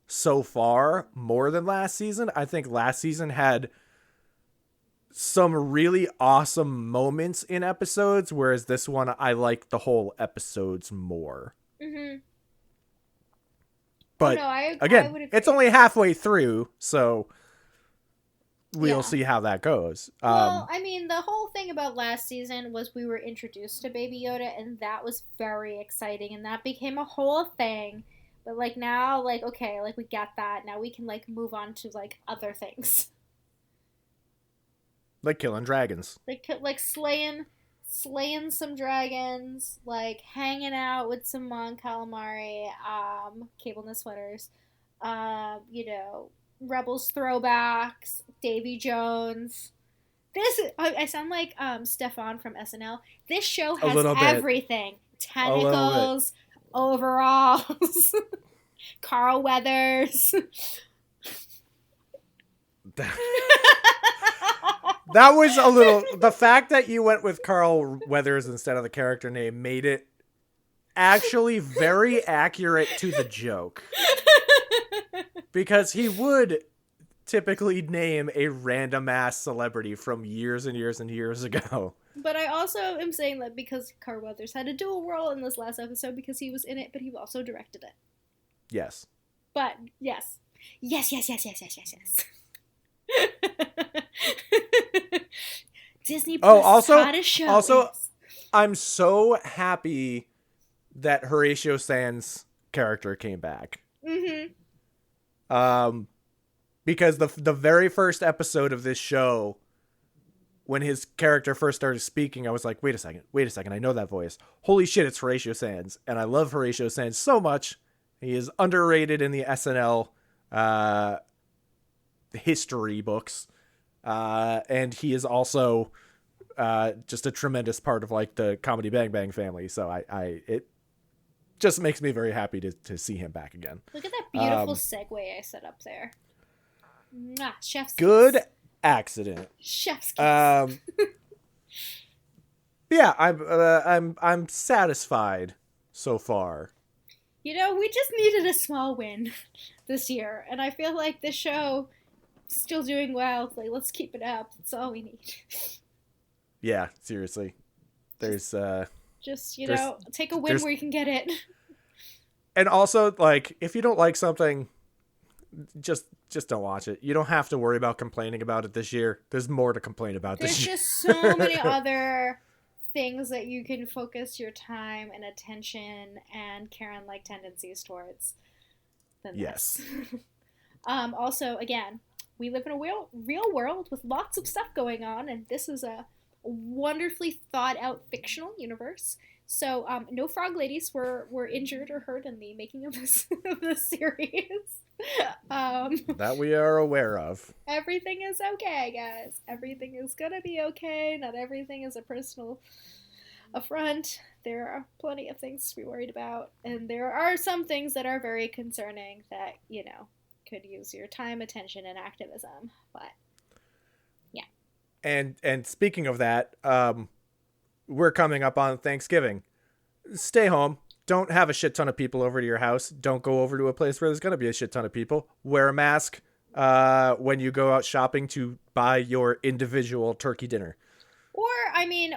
[SPEAKER 1] so far more than last season. I think last season had some really awesome moments in episodes, whereas this one, I like the whole episodes more. Mm-hmm. But again, it's only halfway through, so... We'll see how that goes.
[SPEAKER 2] Well, I mean, the whole thing about last season was we were introduced to Baby Yoda, and that was very exciting, and that became a whole thing. But, like, now, like, okay, like, we got that. Now we can, like, move on to, like, other things.
[SPEAKER 1] Like killing dragons.
[SPEAKER 2] Like slaying some dragons, like, hanging out with some Mon Calamari, cable knit sweaters, Rebels throwbacks, Davy Jones. I sound like Stefan from SNL. This show has everything. Tentacles, overalls, Carl Weathers.
[SPEAKER 1] That was a little... The fact that you went with Carl Weathers instead of the character name made it actually very accurate to the joke. Because he would typically name a random ass celebrity from years and years and years ago.
[SPEAKER 2] But I also am saying that because Carl Weathers had a dual role in this last episode because he was in it, but he also directed it.
[SPEAKER 1] Yes.
[SPEAKER 2] But, yes. Yes. Disney Plus hottest show.
[SPEAKER 1] Also, I'm so happy that Horatio Sands' character came back. Mm-hmm. Because the very first episode of this show, when his character first started speaking, I was like, wait a second, I know that voice. Holy shit, it's Horatio Sands. And I love Horatio Sands so much. He is underrated in the SNL history books. And he is also just a tremendous part of like the Comedy Bang Bang family. So it just makes me very happy to see him back again.
[SPEAKER 2] Look at that beautiful segue I set up there. Mwah, chef's
[SPEAKER 1] good
[SPEAKER 2] kiss.
[SPEAKER 1] Accident.
[SPEAKER 2] Chef's kiss.
[SPEAKER 1] Yeah, I'm satisfied so far.
[SPEAKER 2] You know, we just needed a small win this year, and I feel like this show is still doing well. Like, let's keep it up. That's all we need.
[SPEAKER 1] Yeah, seriously. There's
[SPEAKER 2] just, you know, take a win where you can get it.
[SPEAKER 1] And also, like, if you don't like something, just don't watch it. You don't have to worry about complaining about it this year. There's more to complain about this year.
[SPEAKER 2] There's just so many other things that you can focus your time and attention and Karen-like tendencies towards than
[SPEAKER 1] yes.
[SPEAKER 2] this. Also, again, we live in a real world with lots of stuff going on, and this is a wonderfully thought out fictional universe. So no frog ladies were injured or hurt in the making of this series.
[SPEAKER 1] That we are aware of.
[SPEAKER 2] Everything is okay, guys. Everything is gonna be okay. Not everything is a personal affront. There are plenty of things to be worried about, and there are some things that are very concerning that, you know, could use your time, attention, and activism. But yeah.
[SPEAKER 1] And speaking of that, we're coming up on Thanksgiving. Stay home. Don't have a shit ton of people over to your house. Don't go over to a place where there's going to be a shit ton of people. Wear a mask when you go out shopping to buy your individual turkey dinner.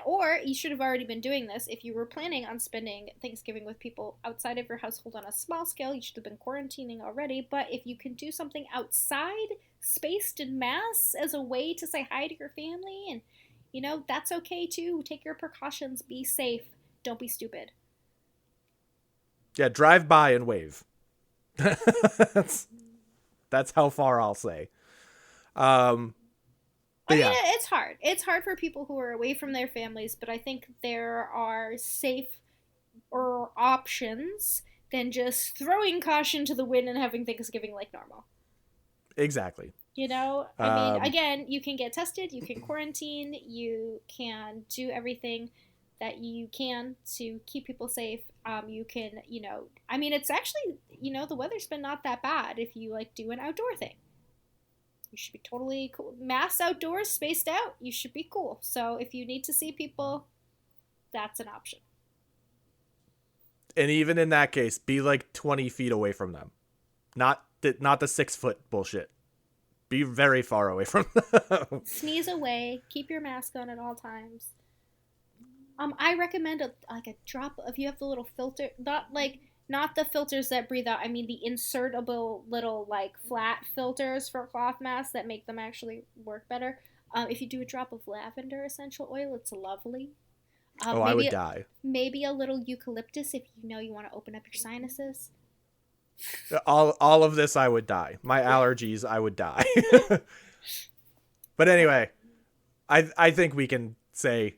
[SPEAKER 2] Or you should have already been doing this. If you were planning on spending Thanksgiving with people outside of your household on a small scale, you should have been quarantining already. But if you can do something outside, spaced en masse, as a way to say hi to your family, and, you know, that's okay too. Take your precautions. Be safe. Don't be stupid.
[SPEAKER 1] Yeah, drive by and wave. That's how far I'll say.
[SPEAKER 2] It's hard. It's hard for people who are away from their families, but I think there are safer options than just throwing caution to the wind and having Thanksgiving like normal.
[SPEAKER 1] Exactly.
[SPEAKER 2] You know, I mean, again, you can get tested, you can quarantine, you can do everything that you can to keep people safe. You can, you know, I mean, it's actually, you know, the weather's been not that bad if you, like, do an outdoor thing. You should be totally cool. Mass outdoors, spaced out, you should be cool. So if you need to see people, that's an option.
[SPEAKER 1] And even in that case, be like 20 feet away from them. Not the 6 foot bullshit. Be very far away from them.
[SPEAKER 2] Sneeze away. Keep your mask on at all times. I recommend a drop, if you have the little filter, not the filters that breathe out. I mean the insertable little, like, flat filters for cloth masks that make them actually work better. If you do a drop of lavender essential oil, it's lovely.
[SPEAKER 1] I would die.
[SPEAKER 2] Maybe a little eucalyptus if you know you want to open up your sinuses.
[SPEAKER 1] All of this, I would die. My allergies, I would die. But anyway, I think we can say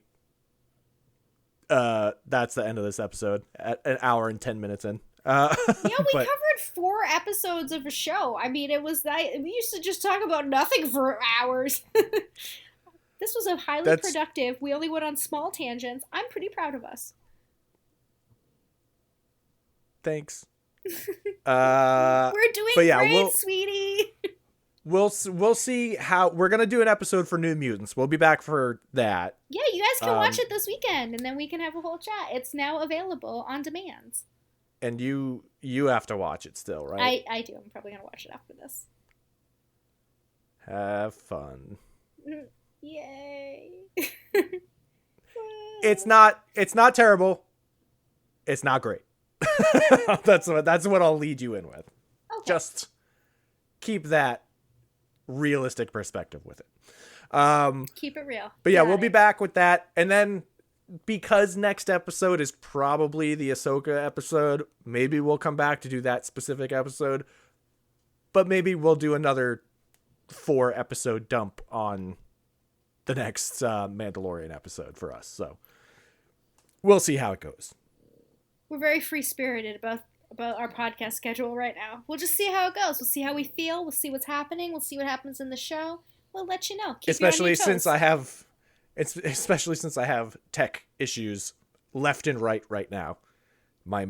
[SPEAKER 1] that's the end of this episode at an hour and 10 minutes in.
[SPEAKER 2] Yeah, we covered 4 episodes of a show. I mean, we used to just talk about nothing for hours. This was a highly productive. We only went on small tangents. I'm pretty proud of us.
[SPEAKER 1] Thanks.
[SPEAKER 2] We're doing great, sweetie.
[SPEAKER 1] We'll see how we're gonna do an episode for New Mutants. We'll be back for that.
[SPEAKER 2] Yeah, you guys can watch it this weekend, and then we can have a whole chat. It's now available on demand.
[SPEAKER 1] And you have to watch it still, right?
[SPEAKER 2] I do. I'm probably going to watch it after this.
[SPEAKER 1] Have fun.
[SPEAKER 2] Yay.
[SPEAKER 1] It's not terrible. It's not great. That's what I'll lead you in with.
[SPEAKER 2] Okay.
[SPEAKER 1] Just keep that realistic perspective with it.
[SPEAKER 2] Keep it real.
[SPEAKER 1] But yeah, we'll be back with that. And then because next episode is probably the Ahsoka episode, maybe we'll come back to do that specific episode. But maybe we'll do another 4 episode dump on the next Mandalorian episode for us. So we'll see how it goes.
[SPEAKER 2] We're very free-spirited about our podcast schedule right now. We'll just see how it goes. We'll see how we feel. We'll see what's happening. We'll see what happens in the show. We'll let you know.
[SPEAKER 1] Especially since I have tech issues left and right now. My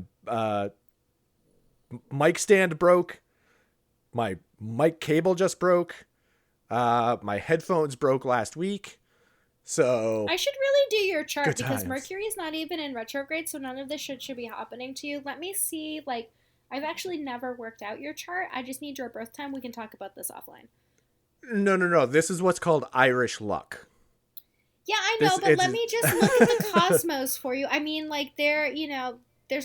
[SPEAKER 1] mic stand broke. My mic cable just broke. My headphones broke last week. So
[SPEAKER 2] I should really do your chart because
[SPEAKER 1] times.
[SPEAKER 2] Mercury's not even in retrograde, so none of this should be happening to you. Let me see. Like, I've actually never worked out your chart. I just need your birth time. We can talk about this offline.
[SPEAKER 1] No. This is what's called Irish luck.
[SPEAKER 2] Yeah, I know, but let me just look at the cosmos for you. I mean, like, there's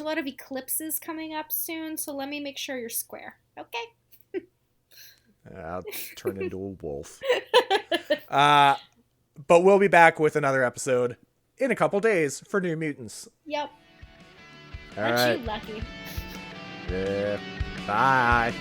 [SPEAKER 2] a lot of eclipses coming up soon, so let me make sure you're square. Okay?
[SPEAKER 1] I'll turn into a wolf. But we'll be back with another episode in a couple days for New Mutants.
[SPEAKER 2] Yep.
[SPEAKER 1] All
[SPEAKER 2] Aren't
[SPEAKER 1] right.
[SPEAKER 2] you lucky?
[SPEAKER 1] Yeah. Bye.